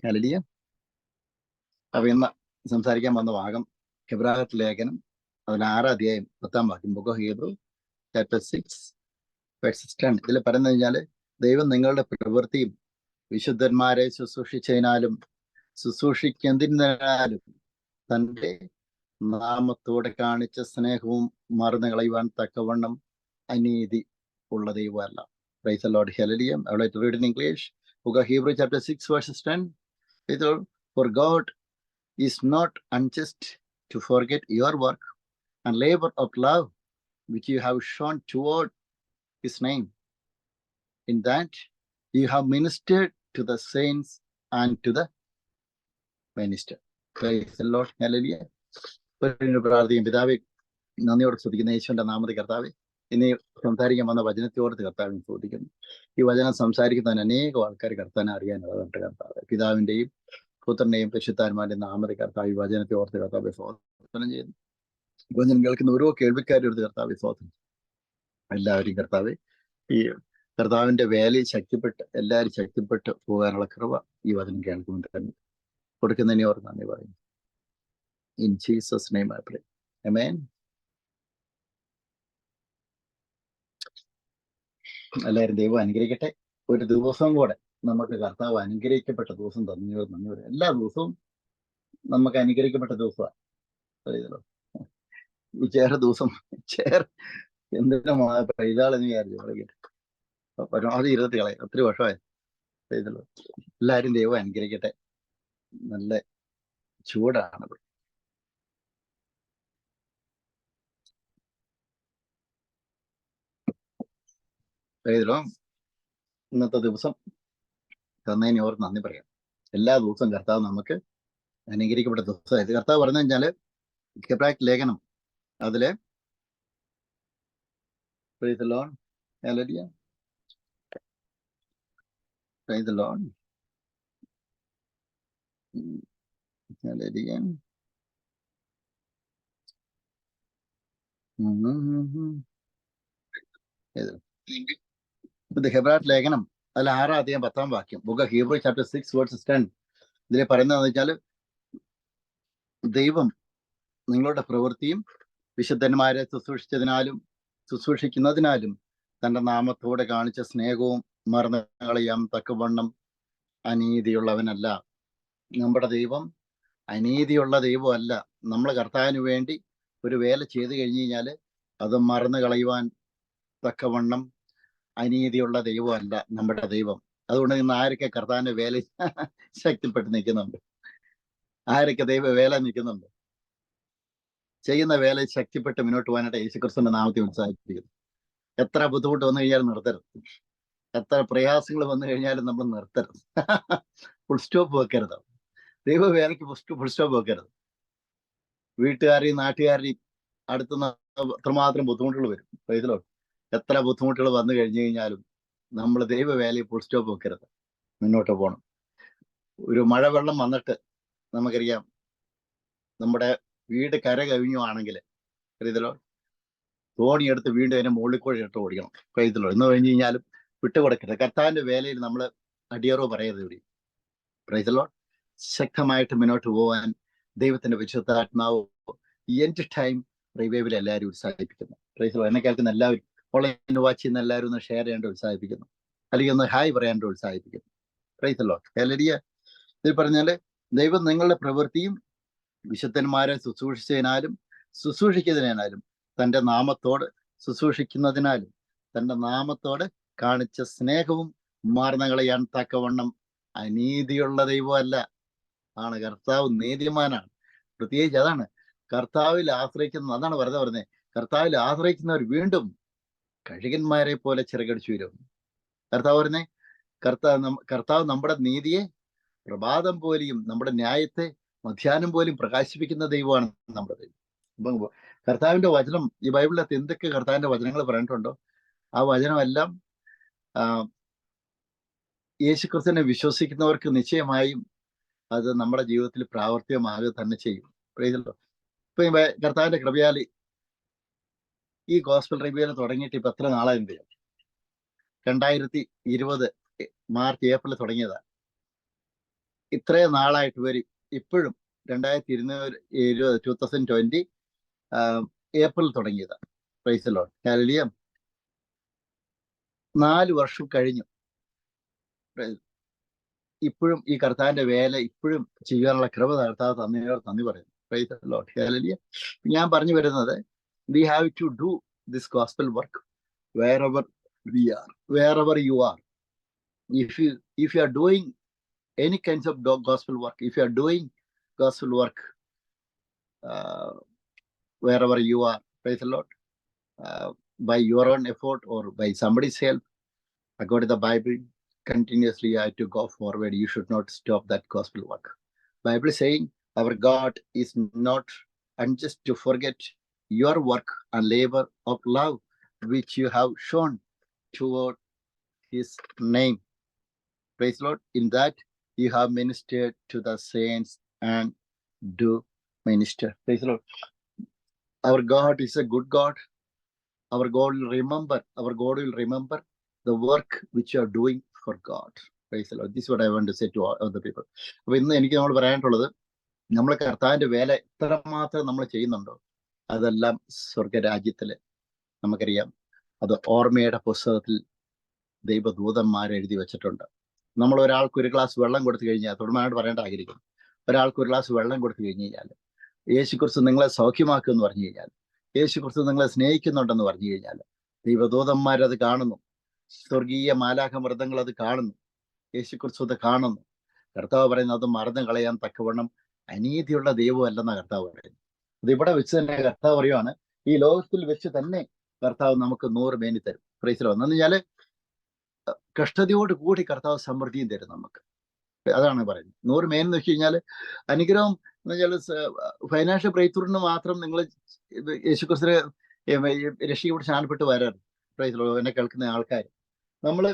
Hallelujah. അപ്പൊ ഇന്ന് സംസാരിക്കാൻ വന്ന ഭാഗം ഹെബ്രായർ ലേഖനം അതിൽ 6 അധ്യായം 10 വാക്യം, book of Hebrew chapter 6 versus 10. ഇതിൽ പറയുന്നത് കഴിഞ്ഞാല് ദൈവം നിങ്ങളുടെ പ്രവൃത്തിയും വിശുദ്ധന്മാരെ ശുശ്രൂഷിച്ചതിനാലും ശുശ്രൂഷിക്കുന്നതിനാലും തന്റെ നാമത്തോടെ കാണിച്ച സ്നേഹവും മറന്നു കളയുവാൻ തക്കവണ്ണം അനീതി ഉള്ള ദൈവമല്ല. Price the Lord. Hallelujah. I would like to read in English. Book of Hebrew chapter 6 verses 10. For God is not unjust to forget your work and labor of love which you have shown toward his name, in that you have ministered to the saints and to the minister. Praise the Lord. Hallelujah. പ്രാർത്ഥിക്കും. പിതാവേ, നന്ദിയോടെ സ്തുതിക്കുന്ന യേശുവിന്റെ നാമത്തിൽ കർത്താവേ, ഇനി സംസാരിക്കാൻ വന്ന വചനത്തോടത്ത് കർത്താവിനെ ചോദിക്കുന്നു. ഈ വചനം സംസാരിക്കുന്നതിന് അനേകം ആൾക്കാർ കർത്താവിനെ അറിയാനുള്ളതുണ്ട് കർത്താവ്. പിതാവിന്റെയും പുത്രന്റെയും പരിശുദ്ധാത്മാവിന്റെയും നാമത്തിൽ കർത്താവ് ഈ വചനത്തെ ഓർത്ത് കർത്താവ് സ്തോത്രം ചെയ്യുന്നു. വചനം കേൾക്കുന്ന ഓരോ കേൾവിക്കാരും എടുത്ത് കർത്താവ് സ്തോത്രം. എല്ലാവരും കർത്താവ് ഈ കർത്താവിന്റെ വേലയിൽ ശക്തിപ്പെട്ട് എല്ലാവരും ശക്തിപ്പെട്ട് പോകാനുള്ള കൃപ ഈ വചനം കേൾക്കുമ്പോൾ തന്നെ കൊടുക്കുന്നതിനെ ഓർത്ത് നന്ദി പറയുന്നു. In Jesus' name I pray. Amen. എല്ലാവരും ദൈവം അനുഗ്രഹിക്കട്ടെ. ഒരു ദിവസം കൂടെ നമുക്ക് കർത്താവ് അനുഗ്രഹിക്കപ്പെട്ട ദിവസം തന്നു. എല്ലാ ദിവസവും നമുക്ക് അനുഗ്രഹിക്കപ്പെട്ട ദിവസമാണ്. ഈ ദിവസം എന്തിനാ ഇതാളെന്ന് വിചാരിച്ചു തുടങ്ങിയിട്ട് പരമാവധി 20 കളയും. ഒത്തിരി വർഷമായി. എല്ലാവരും ദൈവം അനുഗ്രഹിക്കട്ടെ. നല്ല ചൂടാണ്. ഇന്നത്തെ ദിവസം തന്നതിന് ഓർത്ത് നന്ദി പറയാം. എല്ലാ ദിവസവും കർത്താവ് നമുക്ക് അനുഗ്രഹിക്കപ്പെട്ട ദിവസമായത് കർത്താവ് പറഞ്ഞു കഴിഞ്ഞാല് ഹെബ്രായർ ലേഖനം അതില് Praise the Lord. Hallelujah. Praise the Lord. Hallelujah. ഹെബ്രായർ ലേഖനം അതിൽ 6 അധ്യായം 10 വാക്യം, book of Hebrew chapter 6 versus 10. ഇതിൽ പറയുന്നതെന്ന് വെച്ചാല് ദൈവം നിങ്ങളുടെ പ്രവൃത്തിയും വിശുദ്ധന്മാരെ ശുശ്രൂഷിക്കുന്നതിനാലും തന്റെ നാമത്തോടെ കാണിച്ച സ്നേഹവും മറന്നു കളയാൻ തക്കവണ്ണം അനീതിയുള്ളവനല്ല. നമ്മുടെ ദൈവം അനീതിയുള്ള ദൈവമല്ല. നമ്മൾ കർത്താവിന് വേണ്ടി ഒരു വേല ചെയ്തു കഴിഞ്ഞു കഴിഞ്ഞാല് അത് മറന്നു കളയുവാൻ തക്കവണ്ണം അനീതിയുള്ള ദൈവമല്ല നമ്മുടെ ദൈവം. അതുകൊണ്ട് ഇന്ന് ആരൊക്കെ കർത്താവിന്റെ വേല ശക്തിപ്പെട്ട് നിൽക്കുന്നുണ്ട്? ആരൊക്കെ ദൈവ വേല നിൽക്കുന്നുണ്ട്? ചെയ്യുന്ന വേല ശക്തിപ്പെട്ട് മുന്നോട്ട് പോകാനായിട്ട് യേശുക്രിസ്തുവിന്റെ നാമത്തെ ഉത്സാഹിപ്പിക്കുന്നു. എത്ര ബുദ്ധിമുട്ട് വന്നു കഴിഞ്ഞാലും നിർത്തരുത്. എത്ര പ്രയാസങ്ങൾ വന്നു കഴിഞ്ഞാലും നമ്മൾ നിർത്തരുത്. ഫുൾ സ്റ്റോപ്പ് വെക്കരുത്. ദൈവ വേലയ്ക്ക് ഫുൾ സ്റ്റോപ്പ് വെക്കരുത്. വീട്ടുകാരെയും നാട്ടുകാരെയും അടുത്തുനിന്ന് അത്രമാത്രം ബുദ്ധിമുട്ടുകൾ വരും. ഇതിലോ എത്ര ബുദ്ധിമുട്ടുകൾ വന്നു കഴിഞ്ഞു കഴിഞ്ഞാലും നമ്മൾ ദൈവ വേലയിൽ ഫുൾ സ്റ്റോപ്പ് വെക്കരുത്. മുന്നോട്ട് പോകണം. ഒരു മഴവെള്ളം വന്നിട്ട് നമുക്കറിയാം, നമ്മുടെ വീട് കര കവിഞ്ഞുവാണെങ്കിൽ ഇതിലോ തോണിയെടുത്ത് വീണ്ടും അതിനെ മുകളിൽ കൂടെ ഇട്ട് ഓടിക്കണം. ഇതിലോ എന്ന് കഴിഞ്ഞു കഴിഞ്ഞാലും വിട്ടുകൊടുക്കരുത്. കർത്താവിന്റെ വേലയിൽ നമ്മൾ അടിയറോ പറയരുത്. ഇവിടെ പ്രൈസലോ ശക്തമായിട്ട് മുന്നോട്ട് പോകാൻ ദൈവത്തിന്റെ വിശുദ്ധാത്മാവ് എൻഡ് ടൈം റിവൈവിൽ എല്ലാവരും ഉത്സാഹിപ്പിക്കുന്നു. പ്രൈസലോ എന്നെ കേൾക്കുന്ന എല്ലാവരും, ഓൺലൈൻ വാച്ച് ചെയ്യുന്ന എല്ലാവരും ഒന്ന് ഷെയർ ചെയ്യാണ്ട് ഉത്സാഹിപ്പിക്കുന്നു, അല്ലെങ്കിൽ ഒന്ന് ഹായ് പറയാണ്ട് ഉത്സാഹിപ്പിക്കുന്നു. പ്രൈസലോ. ഹല്ലേലൂയ. ഇതിൽ പറഞ്ഞാല് ദൈവം നിങ്ങളുടെ പ്രവൃത്തിയും വിശുദ്ധന്മാരെ ശുശ്രൂഷിക്കുന്നതിനാലും തന്റെ നാമത്തോട് ശുശ്രൂഷിക്കുന്നതിനാലും തന്റെ നാമത്തോട് കാണിച്ച സ്നേഹവും മറന്നു കളയാൻ തക്കവണ്ണം അനീതിയുള്ള ദൈവമല്ല. ആണ് കർത്താവ് നീതിമാനാണ്. പ്രത്യേകിച്ച് അതാണ് കർത്താവിൽ ആശ്രയിക്കുന്ന, അതാണ് വെറുതെ പറഞ്ഞത്, കർത്താവിൽ ആശ്രയിക്കുന്നവർ വീണ്ടും കഴുകന്മാരെ പോലെ ചിറകടിച്ചു വരും. കർത്താവ് പറഞ്ഞേ, കർത്താവ് നമ്മുടെ നീതിയെ പ്രഭാതം പോലെയും നമ്മുടെ ന്യായത്തെ മധ്യാഹ്നം പോലും പ്രകാശിപ്പിക്കുന്ന ദൈവമാണ് നമ്മുടെ ദൈവം. അപ്പം കർത്താവിന്റെ വചനം ഈ ബൈബിളിനകത്ത് എന്തൊക്കെ കർത്താവിന്റെ വചനങ്ങൾ പറഞ്ഞിട്ടുണ്ടോ ആ വചനമെല്ലാം യേശുക്രിസ്തുവിനെ വിശ്വസിക്കുന്നവർക്ക് നിശ്ചയമായും അത് നമ്മുടെ ജീവിതത്തിൽ പ്രാവർത്തികമാകുക തന്നെ ചെയ്യും. ഇപ്പൊ കർത്താവിന്റെ കൃപയാൽ ഈ ഗോസ്പൽ റിവ്യൂല് തുടങ്ങിയിട്ട് ഇപ്പൊ എത്ര നാളായി? 2020 മാർച്ച് ഏപ്രിൽ തുടങ്ങിയതാ. ഇത്രയും നാളായിട്ട് വരും ഇപ്പോഴും 2020 ഏപ്രിൽ തുടങ്ങിയതാണ്. Price the Lord. ഹല്ലേലൂയ. 4 വർഷം കഴിഞ്ഞു. ഇപ്പോഴും ഈ കർത്താവിന്റെ വേല ഇപ്പോഴും ചെയ്യാനുള്ള കൃപ കർത്താവ് തന്നതിനോട് നന്ദി പറയുന്നു. Price the Lord. ഹല്ലേലൂയ. ഞാൻ പറഞ്ഞു വരുന്നത്, we have to do this gospel work wherever we are, wherever you are. If you are doing any kinds of gospel work, if you are doing gospel work wherever you are, praise the Lord, by your own effort or by somebody's help, according to the Bible, continuously you have to go forward. You should not stop that gospel work. Bible is saying our God is not unjust to forget your work and labor of love which you have shown toward his name. Praise the Lord. In that you have ministered to the saints and do minister. Praise the Lord. Our God is a good God. Our God will remember the work which you are doing for God. Praise the Lord. This is what I want to say to all other people. അപ്പോൾ ഇന്ന് എനിക്ക് നമ്മൾ പറയാനുള്ളത്, നമ്മൾ കർത്താവിന്റെ വേല എത്രമാത്രം നമ്മൾ ചെയ്യുന്നുണ്ടോ അതെല്ലാം സ്വർഗരാജ്യത്തില് നമുക്കറിയാം. അത് ഓർമ്മയുടെ പുസ്തകത്തിൽ ദൈവദൂതന്മാർ എഴുതി വെച്ചിട്ടുണ്ട്. നമ്മൾ ഒരാൾക്ക് ഒരു ഗ്ലാസ് വെള്ളം കൊടുത്തു കഴിഞ്ഞാൽ, തുടർമായിട്ട് പറയേണ്ട ആഗ്രഹിക്കുന്നു, ഒരാൾക്ക് ഒരു ഗ്ലാസ് വെള്ളം കൊടുത്തു കഴിഞ്ഞ് കഴിഞ്ഞാൽ, യേശുക്രിസ്തു നിങ്ങളെ സൗഖ്യമാക്കും എന്ന് പറഞ്ഞു കഴിഞ്ഞാൽ, യേശുക്രിസ്തു നിങ്ങളെ സ്നേഹിക്കുന്നുണ്ടെന്ന് പറഞ്ഞു കഴിഞ്ഞാൽ, ദൈവദൂതന്മാരത് കാണുന്നു, സ്വർഗീയ മാലാഖമൃതങ്ങൾ അത് കാണുന്നു, യേശുക്രിസ്തു അത് കാണുന്നു. കർത്താവ് പറയുന്നത് അത് മറന്നു കളയാൻ തക്കവണ്ണം അനീതിയുള്ള ദൈവമല്ലെന്ന കർത്താവ് പറയുന്നു. അത് ഇവിടെ വെച്ച് തന്നെ കർത്താവ് പറയുവാണ്, ഈ ലോകത്തിൽ വെച്ച് തന്നെ കർത്താവ് നമുക്ക് 100 മേനി തരും. Price the Lord. എന്ന് പറഞ്ഞാല് കഷ്ടതയോട് കൂടി കർത്താവ് സമൃദ്ധിയും തരും നമുക്ക്. അതാണ് പറയുന്നത്. 100 മേനി എന്ന് വെച്ച് കഴിഞ്ഞാൽ അനുഗ്രഹം എന്ന് വെച്ചാൽ ഫൈനാൻഷ്യൽ ബ്രേക്ക് ത്രൂവിന് മാത്രം നിങ്ങൾ യേശുക്രിസ്തുവിനെ രക്ഷിക്കപ്പെട്ട് സ്നാനപ്പെട്ട് വരാറ്. Price the Lord. എന്നെ കേൾക്കുന്ന ആൾക്കാർ, നമ്മൾ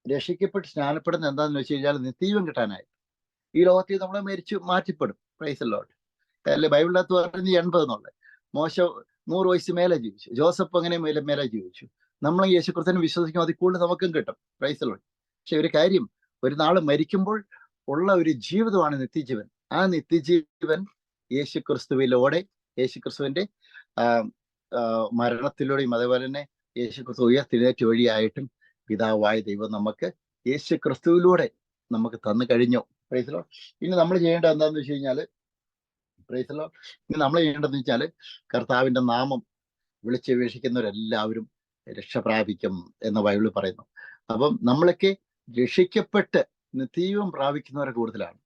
രക്ഷിക്കപ്പെട്ട് സ്നാനപ്പെടുന്ന എന്താണെന്ന് വെച്ച് കഴിഞ്ഞാൽ നിത്യജീവൻ കിട്ടാനായി. ഈ ലോകത്തിൽ നമ്മളെ മരിച്ചു മാറ്റിപ്പെടും. Price the Lord. അല്ലെ ബൈബിളിനകത്ത് പറയുന്നത് 80 എന്നുള്ളത്. മോശ 100 വയസ്സ് മേലെ ജീവിച്ചു, ജോസഫ് അങ്ങനെ മേലെ ജീവിച്ചു. നമ്മൾ യേശുക്രിസ്തുവിനെ വിശ്വസിക്കും, അതിൽ കൂടുതൽ നമുക്കും കിട്ടും. Price the Lord. പക്ഷെ ഒരു കാര്യം, ഒരു നാൾ മരിക്കുമ്പോൾ ഉള്ള ഒരു ജീവിതമാണ് നിത്യജീവൻ. ആ നിത്യജീവൻ യേശുക്രിസ്തുവിലൂടെ, യേശുക്രിസ്തുവിന്റെ മരണത്തിലൂടെയും അതുപോലെ തന്നെ യേശുക്രിസ്തു ഉയർത്തെഴുന്നേറ്റ് വഴിയായിട്ടും പിതാവായ ദൈവം നമുക്ക് യേശുക്രിസ്തുവിലൂടെ നമുക്ക് തന്നു കഴിഞ്ഞു. Price the Lord. ഇനി നമ്മൾ ചെയ്യേണ്ടത് എന്താണെന്ന് വെച്ച് കഴിഞ്ഞാൽ, പ്രൈസ് ദി ലോർഡ്, ഇനി നമ്മൾ ചെയ്യേണ്ടതെന്ന് വെച്ചാൽ കർത്താവിന്റെ നാമം വിളിച്ചപേക്ഷിക്കുന്നവരെല്ലാവരും രക്ഷ പ്രാപിക്കും എന്ന് ബൈബിളിൽ പറയുന്നു. അപ്പം നമ്മളൊക്കെ രക്ഷിക്കപ്പെട്ട് നിത്യജീവൻ പ്രാപിക്കുന്നവരെ കൂടുതലാണ്.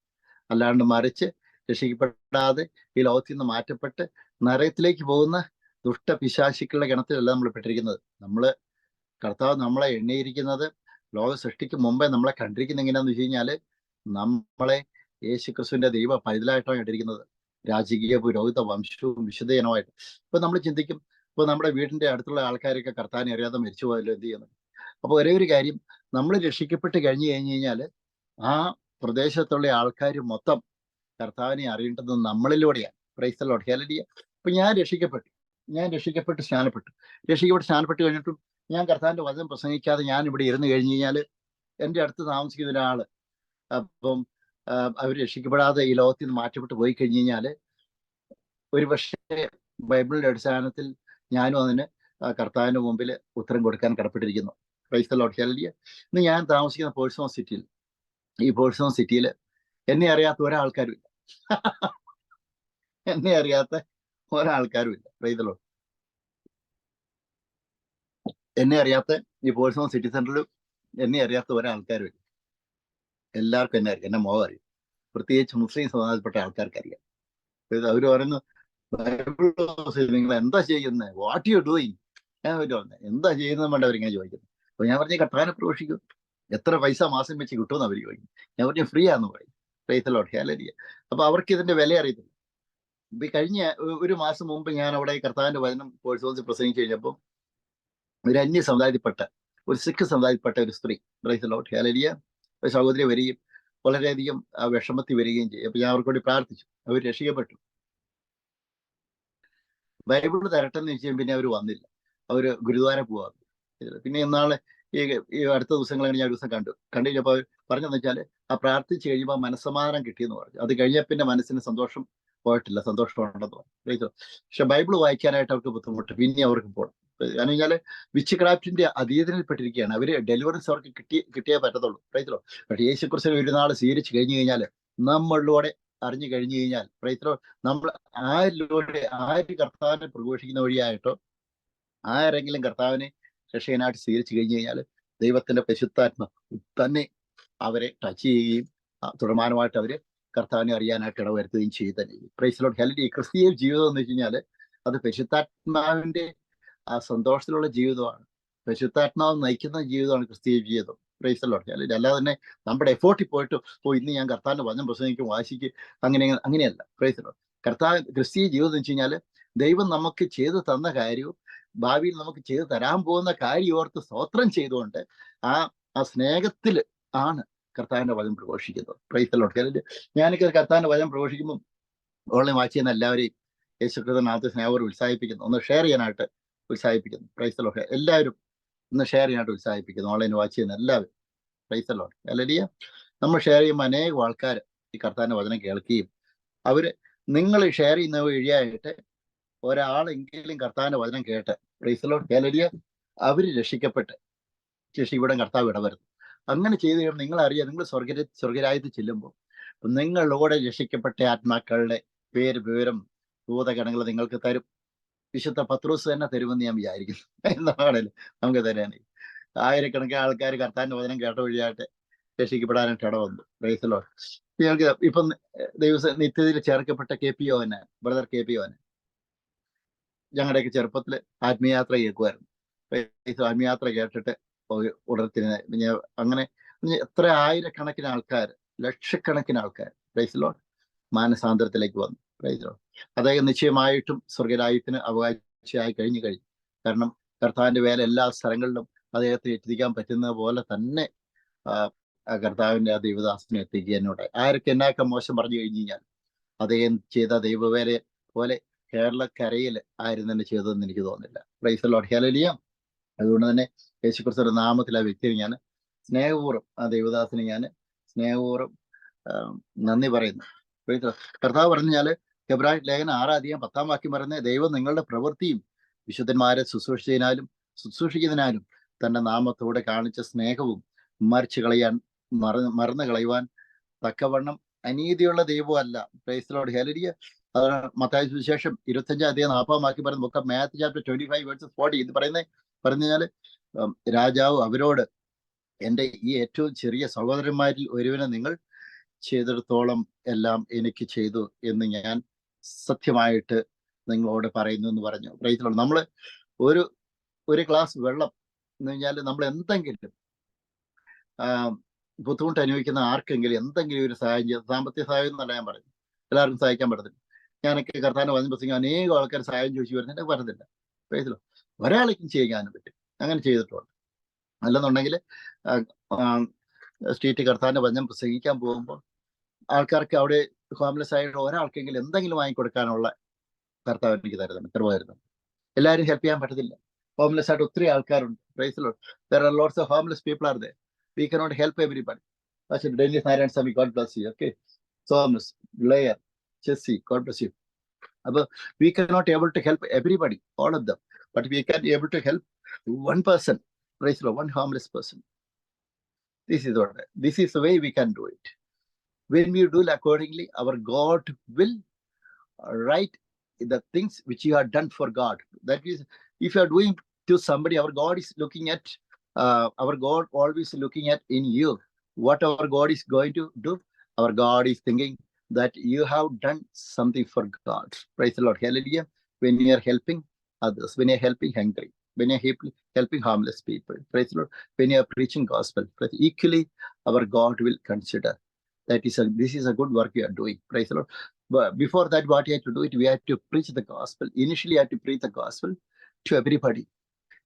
അല്ലാണ്ട് മറിച്ച് രക്ഷിക്കപ്പെടാതെ ഈ ലോകത്തിൽ നിന്ന് മാറ്റപ്പെട്ട് നരകത്തിലേക്ക് പോകുന്ന ദുഷ്ടപിശാചുക്കളുടെ ഗണത്തിലല്ല നമ്മൾ പെട്ടിരിക്കുന്നത്. കർത്താവ് നമ്മളെ എണ്ണിയിരിക്കുന്നത്, ലോകം സൃഷ്ടിക്കും മുമ്പേ നമ്മളെ കണ്ടിരിക്കുന്നത് എങ്ങനെയാന്ന് വെച്ച് കഴിഞ്ഞാൽ, നമ്മളെ യേശുക്രിസ്തുവിന്റെ ദൈവ പൈതലായിട്ടാണ് കണ്ടിരിക്കുന്നത്. രാജകീയ പുരോഹിത വംശവും വിശുദ്ധജനമായിട്ട്. ഇപ്പൊ നമ്മൾ ചിന്തിക്കും, ഇപ്പൊ നമ്മുടെ വീടിന്റെ അടുത്തുള്ള ആൾക്കാരൊക്കെ കർത്താവിനെ അറിയാതെ മരിച്ചു പോയല്ലോ, എന്ത് ചെയ്യുന്നത്? അപ്പൊ ഒരേ ഒരു കാര്യം, നമ്മൾ രക്ഷിക്കപ്പെട്ട് കഴിഞ്ഞു കഴിഞ്ഞാൽ ആ പ്രദേശത്തുള്ള ആൾക്കാർ മൊത്തം കർത്താവിനെ അറിയേണ്ടത് നമ്മളിലൂടെയാണ്. Praise the Lord. ഹല്ലേലൂയ. ഇപ്പൊ ഞാൻ രക്ഷിക്കപ്പെട്ട് സ്നാനപ്പെട്ട് കഴിഞ്ഞിട്ടും ഞാൻ കർത്താവിന്റെ വചനം പ്രസംഗിക്കാതെ ഞാൻ ഇവിടെ ഇരുന്ന് കഴിഞ്ഞു കഴിഞ്ഞാൽ, എൻ്റെ അടുത്ത് താമസിക്കുന്ന ഒരാള് അപ്പം അവർ രക്ഷിക്കപ്പെടാതെ ഈ ലോകത്തിൽ നിന്ന് മാറ്റപ്പെട്ട് പോയി കഴിഞ്ഞു കഴിഞ്ഞാൽ, ഒരു പക്ഷേ ബൈബിളിന്റെ അടിസ്ഥാനത്തിൽ ഞാനും അതിന് കർത്താവിന്റെ മുമ്പിൽ ഉത്തരം കൊടുക്കാൻ കടപ്പെട്ടിരിക്കുന്നു. Price the Lord. ഹല്ലേലൂയ. ഇന്ന് ഞാൻ താമസിക്കുന്ന പോഴ്സ്മൗത്ത് സിറ്റിയിൽ, ഈ പോഴ്സ്മൗത്ത് സിറ്റിയിൽ എന്നെ അറിയാത്ത ഒരാൾക്കാരും ഇല്ല. എന്നെ അറിയാത്ത ഒരാൾക്കാരും ഇല്ല. Price the Lord. എന്നെ അറിയാത്ത ഈ പോഴ്സ്മൗത്ത് സിറ്റി സെന്ററിൽ എന്നെ അറിയാത്ത ഒരാൾക്കാരും ഇല്ല. എല്ലാവർക്കും എന്നെ അറിയാം, എന്നെ മുഖം അറിയാം. പ്രത്യേകിച്ച് മുസ്ലിം സമുദായത്തിൽപ്പെട്ട ആൾക്കാർക്ക് അറിയാം. അവർ പറയുന്നു, നിങ്ങൾ എന്താ ചെയ്യുന്നത്, വാട്ട് യു ഡൂയിങ്? ഞാൻ പറ്റുമോ എന്താ ചെയ്യുന്നത് വേണ്ട അവരിങ്ങനെ ചോദിക്കുന്നത്. അപ്പൊ ഞാൻ പറഞ്ഞ കർത്താവിനെ പ്രവേശിക്കും, എത്ര പൈസ മാസം വെച്ച് കിട്ടുമെന്ന് അവർ ചോദിക്കും. ഞാൻ പറഞ്ഞ ഫ്രീ ആന്ന് പറയും. Price the Lord. ഹല്ലേലൂയ. അപ്പൊ അവർക്ക് ഇതിന്റെ വില അറിയത്തില്ല. ഇപ്പൊ കഴിഞ്ഞ ഒരു മാസം മുമ്പ് ഞാൻ അവിടെ കർത്താവിന്റെ വചനം പോഴ്സ്മൗത്തിൽ പ്രസംഗിച്ചു കഴിഞ്ഞപ്പോൾ ഒരു അന്യ സമുദായത്തിൽപ്പെട്ട, ഒരു സിഖ് സമുദായത്തിൽപ്പെട്ട ഒരു സ്ത്രീ, പ്രൈസ് ദി ലോർഡ്, ഹല്ലേലൂയ, ഒരു സഹോദരി വരികയും വളരെയധികം വിഷമത്തിൽ വരികയും ചെയ്യും. അപ്പൊ ഞാൻ അവർക്ക് വേണ്ടി പ്രാർത്ഥിച്ചു. അവർ രക്ഷിക്കപ്പെട്ടു. ബൈബിൾ തരട്ടെന്ന് വെച്ചാൽ പിന്നെ അവർ വന്നില്ല. അവര് ഗുരുദ്വാര പോവാ. പിന്നെ ഇന്നാളെ ഈ അടുത്ത ദിവസങ്ങളിൽ ഞാൻ ഒരു ദിവസം കണ്ടു കഴിഞ്ഞപ്പോൾ പറഞ്ഞതെന്ന് വെച്ചാൽ ആ പ്രാർത്ഥിച്ച് കഴിയുമ്പോൾ മനസ്സമാധാനം കിട്ടിയെന്ന് പറഞ്ഞു. അത് കഴിഞ്ഞ പിന്നെ മനസ്സിന് സന്തോഷം പോയിട്ടില്ല, സന്തോഷം ഉണ്ടെന്ന് പറഞ്ഞു. പക്ഷെ ബൈബിൾ വായിക്കാനായിട്ട് അവർക്ക് ബുദ്ധിമുട്ട്, പിന്നെ അവർക്ക് പോകണം. കാരണം കഴിഞ്ഞാൽ വിച്ച് ക്രാഫ്റ്റിന്റെ അധീനതയിൽപ്പെട്ടിരിക്കുകയാണ്. അവര് ഡെലിവറൻസ് അവർക്ക് കിട്ടിയേ പറ്റത്തുള്ളൂ. പ്രൈസലോ. പക്ഷെ യേശുക്രിസ്തു ഒരു നാൾ സ്വീകരിച്ചു കഴിഞ്ഞു കഴിഞ്ഞാൽ, നമ്മളിലൂടെ അറിഞ്ഞു കഴിഞ്ഞു കഴിഞ്ഞാൽ, പ്രൈസലോ, നമ്മൾ ആരിലൂടെ ആര് കർത്താവിനെ പ്രഘോഷിക്കുന്ന വഴിയായിട്ടോ ആരെങ്കിലും കർത്താവിനെ രക്ഷകനായിട്ട് സ്വീകരിച്ചു കഴിഞ്ഞു കഴിഞ്ഞാൽ ദൈവത്തിന്റെ പരിശുദ്ധാത്മ തന്നെ അവരെ ടച്ച് ചെയ്യുകയും തുടർമാനമായിട്ട് അവര് കർത്താവിനെ അറിയാനായിട്ട് ഇടവരുത്തുകയും ചെയ്യുക തന്നെ ചെയ്യും. Praise Lord. ഹല്ലേലൂയ. ഈ ക്രിസ്തീയ ജീവിതം എന്ന് വെച്ച് കഴിഞ്ഞാൽ അത് പരിശുദ്ധാത്മാവിന്റെ ആ സന്തോഷത്തിലുള്ള ജീവിതമാണ്. പരിശുദ്ധാത്മാവ് നയിക്കുന്ന ജീവിതമാണ് ക്രിസ്തീയ ജീവിതം. Praise Lord. ഹല്ലേലൂയ. അല്ലാതെ തന്നെ നമ്മുടെ എഫോർട്ടിൽ പോയിട്ട് ഇന്ന് ഞാൻ കർത്താവിന്റെ വചനം പ്രസംഗിക്കും, വാശിക്ക്, അങ്ങനെയല്ല. Praise Lord. ക്രിസ്തീയ ജീവിതം എന്ന് വെച്ച് കഴിഞ്ഞാൽ ദൈവം നമുക്ക് ചെയ്തു തന്ന കാര്യവും ഭാവിയിൽ നമുക്ക് ചെയ്തു തരാൻ പോകുന്ന കാര്യം ഓർത്ത് സ്തോത്രം ചെയ്തുകൊണ്ട് ആ സ്നേഹത്തിൽ ആണ് കർത്താവിന്റെ വചനം പ്രഘോഷിക്കുന്നത്. Price the Lord. ഞാനൊക്കെ കർത്താവിന്റെ വചനം പ്രഘോഷിക്കുമ്പോൾ ഓൺലൈൻ വാച്ച് ചെയ്യുന്ന എല്ലാവരെയും യേശുക്രിസ്തുവിനകത്ത് സ്നേഹം ഉത്സാഹിപ്പിക്കുന്നു, ഒന്ന് ഷെയർ ചെയ്യാനായിട്ട് ഉത്സാഹിപ്പിക്കുന്നു. Praise the Lord. എല്ലാവരും ഒന്ന് ഷെയർ ചെയ്യാനായിട്ട് ഉത്സാഹിപ്പിക്കുന്നു, ഓൺലൈൻ വാച്ച് ചെയ്യുന്ന എല്ലാവരും. Price the Lord. ഹല്ലേലൂയ. നമ്മൾ ഷെയർ ചെയ്യുമ്പോൾ അനേകം ആൾക്കാർ ഈ കർത്താവിന്റെ വചനം കേൾക്കുകയും അവര് നിങ്ങൾ ഷെയർ ചെയ്യുന്ന വഴിയായിട്ട് ഒരാളെങ്കിലും കർത്താവിന്റെ വചനം കേട്ട്, പ്രൈസ് ദി ലോർഡ്, ഹല്ലേലൂയ, അവര് രക്ഷിക്കപ്പെട്ട് ഇവിടെ കർത്താവ് ഇടവരുന്നു. അങ്ങനെ ചെയ്ത് കഴിയുമ്പോൾ നിങ്ങൾ അറിയാം, നിങ്ങൾ സ്വർഗരാജ്യത്ത് ചെല്ലുമ്പോൾ നിങ്ങളിലൂടെ രക്ഷിക്കപ്പെട്ട ആത്മാക്കളുടെ പേര്, വിവരം, ഭൂതഗണങ്ങൾ നിങ്ങൾക്ക് തരും. വിശുദ്ധ പത്രോസ് തന്നെ തരുമെന്ന് ഞാൻ വിചാരിക്കുന്നു. എന്താണേലും നമുക്ക് തരാനേ ആയിരക്കണക്കിന് ആൾക്കാർ കർത്താവിന്റെ വചനം കേട്ട വഴിയായിട്ട് രക്ഷിക്കപ്പെടാനായിട്ട് ഇടവന്നു. Praise the Lord. ഞങ്ങൾക്ക് ഇപ്പം നിത്യതയിൽ ചേർക്കപ്പെട്ട KP Yohana, brother KP Yohana, ഞങ്ങളുടെയൊക്കെ ചെറുപ്പത്തിൽ ആത്മീയാത്ര കേൾക്കുമായിരുന്നു. ആത്മീയാത്ര കേട്ടിട്ട് ഉടർത്തിരുന്ന അങ്ങനെ എത്ര ആയിരക്കണക്കിന് ആൾക്കാർ, ലക്ഷക്കണക്കിന് ആൾക്കാർ പ്രൈസ് ദി ലോർഡ് മാനസാന്തരത്തിലേക്ക് വന്നു. Price the Lord. അദ്ദേഹം നിശ്ചയമായിട്ടും സ്വർഗരാജ്യത്തിന് അവകാശിയായി കഴിഞ്ഞു. കാരണം കർത്താവിന്റെ വേല എല്ലാ സ്ഥലങ്ങളിലും അദ്ദേഹത്തിന് എത്തിക്കാൻ പറ്റുന്ന പോലെ തന്നെ കർത്താവിന്റെ ആ ദൈവദാസനെ എത്തിക്കാനുണ്ടായി. ആരൊക്കെ എന്നൊക്കെ മോശം പറഞ്ഞു കഴിഞ്ഞു കഴിഞ്ഞാൽ അദ്ദേഹം ചെയ്ത ദൈവവേല പോലെ കേരളക്കരയിൽ ആരും തന്നെ ചെയ്തതെന്ന് എനിക്ക് തോന്നുന്നില്ല. Price the Lord. ഹല്ലേലൂയ. അതുകൊണ്ട് തന്നെ യേശുക്രിസ്തുവിന്റെ നാമത്തിൽ ആ വ്യക്തിയെ ഞാൻ സ്നേഹപൂർവ്വം, ആ ദൈവദാസനെ ഞാൻ സ്നേഹപൂർവ്വം നന്ദി പറയുന്നു. കർത്താവ് പറഞ്ഞാല് ഹെബ്രായ ലേഖനം 6:10 വാക്യം പറയുന്നത്, ദൈവം നിങ്ങളുടെ പ്രവൃത്തിയും വിശുദ്ധന്മാരെ ശുശ്രൂഷിക്കുന്നതിനാലും തന്റെ നാമത്തോടെ കാണിച്ച സ്നേഹവും മറന്നു കളയുവാൻ തക്കവണ്ണം അനീതിയുള്ള ദൈവമല്ല. Price the Lord. ഹല്ലേലൂയ. അതാണ് മത്തായി സുവിശേഷം 25:40 വാക്യം പറയുന്നത്. ബുക്ക് ഓഫ് മാത്യു ചാപ്റ്റർ 25:40 ഇത് പറഞ്ഞാല് രാജാവ് അവരോട്, എൻ്റെ ഈ ഏറ്റവും ചെറിയ സഹോദരന്മാരിൽ ഒരുവനെ നിങ്ങൾ ചെയ്തിടത്തോളം എല്ലാം എനിക്ക് ചെയ്തു എന്ന് ഞാൻ സത്യമായിട്ട് നിങ്ങളോട് പറയുന്നു എന്ന് പറഞ്ഞു. Price the Lord. നമ്മള് ഒരു ഗ്ലാസ് വെള്ളം എന്ന് കഴിഞ്ഞാൽ നമ്മൾ എന്തെങ്കിലും ബുദ്ധിമുട്ട് അനുഭവിക്കുന്ന ആർക്കെങ്കിലും എന്തെങ്കിലും ഒരു സഹായം ചെയ്ത്, സാമ്പത്തിക സഹായം എന്നല്ല ഞാൻ പറഞ്ഞു, എല്ലാവർക്കും സഹായിക്കാൻ പറ്റത്തില്ല. ഞാനൊക്കെ കർത്താവിനെ വചനം പ്രസംഗിക്കാൻ അനേകം ആൾക്കാർ സഹായം ചോദിച്ചു വരുന്നുണ്ട്, പറ്റത്തില്ല. Price the Lord. ഒരാളേക്കും ചെയ്യാനും പറ്റും, അങ്ങനെ ചെയ്തിട്ടുണ്ട്. അല്ലെന്നുണ്ടെങ്കിൽ സ്ട്രീറ്റ് കർത്താവിന്റെ വചനം പ്രസംഗിക്കാൻ പോകുമ്പോൾ ആൾക്കാർക്ക് അവിടെ ഹോംലെസ് ആയിട്ട് ഒരാൾക്കെങ്കിലും എന്തെങ്കിലും വാങ്ങിക്കൊടുക്കാനുള്ള കർത്താവ് എനിക്ക് തരുന്നുണ്ട്, തരുമായിരുന്നു. എല്ലാവരും ഹെൽപ്പ് ചെയ്യാൻ പറ്റത്തില്ല. ഹോംലെസ് ആയിട്ട് ഒത്തിരി ആൾക്കാരുണ്ട്. Price the Lord. There are lots of homeless people are there. We cannot help everybody. Pastor Dennis Narayanasamy, God bless you. Okay. Thomas, Blair, Jesse, God bless you. We cannot able to help everybody, all of them, but we can able to help one person. Praise the Lord, one homeless person. This is the way we can do it. When we do accordingly, our God will write the things which you have done for God. That is, if you are doing to somebody, our God is looking at, our God always looking at in you. What our God is going to do? Our God is thinking that you have done something for God. Praise the Lord. Hallelujah. When you are helping others, when you are helping hungry, when you are helping homeless people, praise the Lord. When you are preaching gospel, equally our God will consider that this is a good work you are doing. Praise the Lord. But before that, what you have to do it, we have to preach the gospel. Initially, you have to preach the gospel to everybody.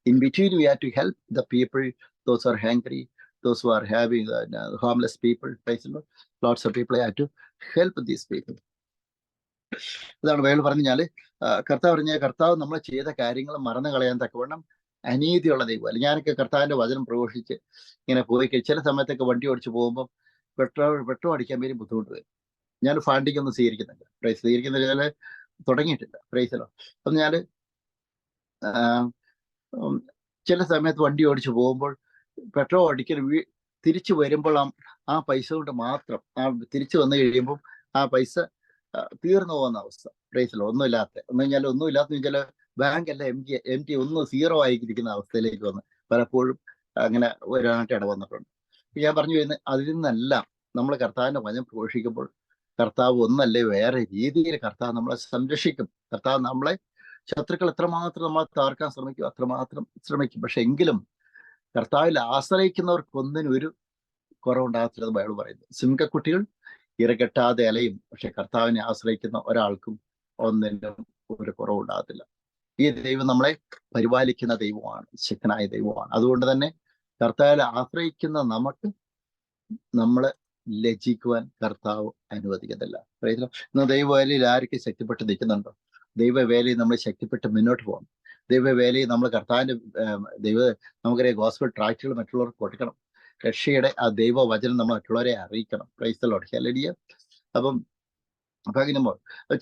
In between, we have to help the people, those who are hungry, those who are having homeless people. Praise the Lord. Lots of people have to help these people. അതാണ് Bible പറഞ്ഞാല് കർത്താവ് നമ്മൾ ചെയ്ത കാര്യങ്ങൾ മറന്നു കളയാൻ തക്കവണ്ണം അനീതിയുള്ള ദൈവമല്ല. ഞാനൊക്കെ കർത്താവിന്റെ വചനം പ്രഘോഷിച്ച് ഇങ്ങനെ പോയി ചില സമയത്തൊക്കെ വണ്ടി ഓടിച്ച് പോകുമ്പോൾ പെട്രോൾ അടിക്കാൻ വേണ്ടി ബുദ്ധിമുട്ട് വരും. ഞാൻ ഫണ്ടിങ് ഒന്നും സ്വീകരിക്കുന്നില്ല. പ്രൈസ് സ്വീകരിക്കുന്ന തുടങ്ങിയിട്ടില്ല. പ്രൈസലോ. അപ്പം ഞാൻ ചില സമയത്ത് വണ്ടി ഓടിച്ച് പോകുമ്പോൾ പെട്രോൾ അടിക്കൽ തിരിച്ചു വരുമ്പോൾ ആ പൈസ കൊണ്ട് മാത്രം തിരിച്ചു വന്നു കഴിയുമ്പോൾ ആ പൈസ തീർന്നു പോകുന്ന അവസ്ഥ. പ്രൈസലോ. ഒന്നുമില്ലാത്ത വെച്ചാൽ ബാങ്ക് എല്ലാം എം ടി ഒന്നും സീറോ ആയിരിക്കുന്ന അവസ്ഥയിലേക്ക് വന്ന് പലപ്പോഴും അങ്ങനെ വരാനായിട്ട് ഇടവന്നിട്ടുണ്ട്. ഞാൻ പറഞ്ഞു വരുന്നത് അതിൽ നിന്നെല്ലാം നമ്മൾ കർത്താവിന്റെ വചനം പ്രഘോഷിക്കുമ്പോൾ കർത്താവ് ഒന്നല്ലേ വേറെ രീതിയിൽ കർത്താവ് നമ്മളെ സംരക്ഷിക്കും. കർത്താവ് നമ്മളെ ശത്രുക്കൾ എത്രമാത്രം നമ്മളെ തകർക്കാൻ ശ്രമിക്കും അത്രമാത്രം ശ്രമിക്കും. പക്ഷെ എങ്കിലും കർത്താവിൽ ആശ്രയിക്കുന്നവർക്കൊന്നിനും ഒരു കുറവുണ്ടാകത്തില്ലെന്ന് ബൈബിൾ പറയുന്നു. സിംഹക്കുട്ടികൾ ഇരകെട്ടാതെ അലയും, പക്ഷെ കർത്താവിനെ ആശ്രയിക്കുന്ന ഒരാൾക്കും ഒന്നിനും ഒരു കുറവുണ്ടാകത്തില്ല. ഈ ദൈവം നമ്മളെ പരിപാലിക്കുന്ന ദൈവമാണ്, ശക്തനായ ദൈവമാണ്. അതുകൊണ്ട് തന്നെ കർത്താവിൽ ആശ്രയിക്കുന്ന നമുക്ക് നമ്മളെ ലജ്ജിക്കുവാൻ കർത്താവ് അനുവദിക്കുന്നില്ല. ഇന്ന് ദൈവവേലയിൽ ആരൊക്കെ ശക്തിപ്പെട്ട് നിൽക്കുന്നുണ്ടോ? ദൈവവേലയിൽ നമ്മൾ ശക്തിപ്പെട്ട് മുന്നോട്ട് പോകണം. ദൈവവേലയിൽ നമ്മൾ കർത്താവിന്റെ നമുക്കറിയാം ഗോസ്പൽ ട്രാക്റ്റുകൾ മറ്റുള്ളവർക്ക് കൊടുക്കണം. രക്ഷയുടെ ആ ദൈവവചനം നമ്മൾ മറ്റുള്ളവരെ അറിയിക്കണം. Price the Lord. ഹല്ലേലൂയ. അപ്പം കഴിയുമ്പോൾ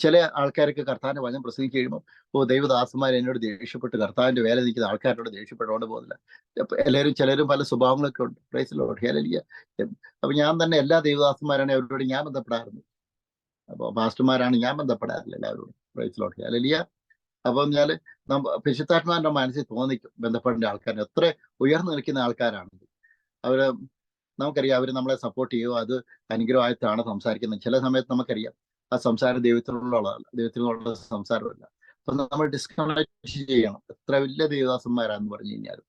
ചില ആൾക്കാരൊക്കെ കർത്താവിന്റെ വചനം പ്രസംഗിച്ച് കഴിയുമ്പോൾ ദൈവദാസന്മാർ എന്നോട് ദേഷ്യപ്പെട്ട് കർത്താവിന്റെ വേല നിൽക്കുന്ന ആൾക്കാരോട് ദേഷ്യപ്പെട്ടുകൊണ്ട് പോകുന്നില്ല. ചിലരും പല സ്വഭാവങ്ങളൊക്കെ ഉണ്ട്. Price the Lord. ഹല്ലേലൂയ. അപ്പൊ ഞാൻ തന്നെ എല്ലാ ദൈവദാസന്മാരാണ് അവരോട് ഞാൻ ബന്ധപ്പെടാറുണ്ട്. അപ്പോൾ പാസ്റ്റർമാരാണ് ഞാൻ ബന്ധപ്പെടാറില്ല എല്ലാവരോടും. Price the Lord. ഹല്ലേലൂയ. അപ്പം ഞാൻ പരിശുദ്ധാത്മാവിന്റെ മനസ്സിൽ തോന്നിക്കും ബന്ധപ്പെടേണ്ട ആൾക്കാർ എത്ര ഉയർന്നു നിൽക്കുന്ന ആൾക്കാരാണെങ്കിൽ അവര് നമുക്കറിയാം അവർ നമ്മളെ സപ്പോർട്ട് ചെയ്യുമോ, അത് അനുഗ്രഹമായിട്ടാണ് സംസാരിക്കുന്നത്. ചില സമയത്ത് നമുക്കറിയാം ആ സംസാരം ദൈവത്തിനുള്ള സംസാരമല്ല. അപ്പൊ നമ്മൾ ഡിസ്കണക്ട് ചെയ്യണം. എത്ര വലിയ ദൈവദാസന്മാരാന്ന് പറഞ്ഞു കഴിഞ്ഞാലും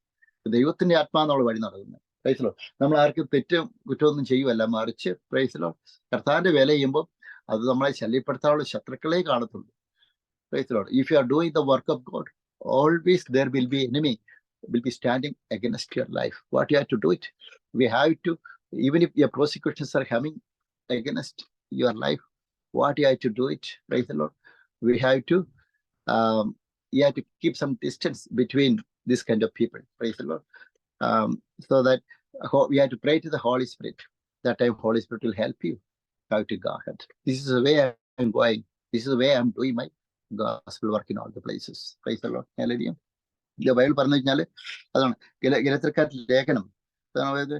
ദൈവത്തിന്റെ ആത്മാന്നുള്ള വഴി നടക്കുന്നത്. പ്രൈസിലോ. നമ്മൾ ആർക്കും തെറ്റും കുറ്റമൊന്നും ചെയ്യുമല്ല, മറിച്ച് പ്രൈസിലോ കർത്താവിന്റെ വേല ചെയ്യുമ്പോൾ അത് നമ്മളെ ശല്യപ്പെടുത്താനുള്ള ശത്രുക്കളെ കാണത്തുള്ളൂ. പ്രൈസിലോ. If you are doing the work of God, always there will be enemy will be standing against your life. What you have to do it, we have to, even if your prosecutions are coming against your life, what you have to do it. Praise the Lord. We have to you have to keep some distance between this kind of people. Praise the Lord. So that we have to pray to the Holy Spirit. That time Holy Spirit will help you how to go ahead. This is the way I'm going. This is the way I'm doing my gospel work in all the places. Praise the Lord. Hallelujah. Bible പറഞ്ഞു കഴിഞ്ഞാല് അതാണ് ഗലാത്യർക്കാരുടെ ലേഖനം, അതായത്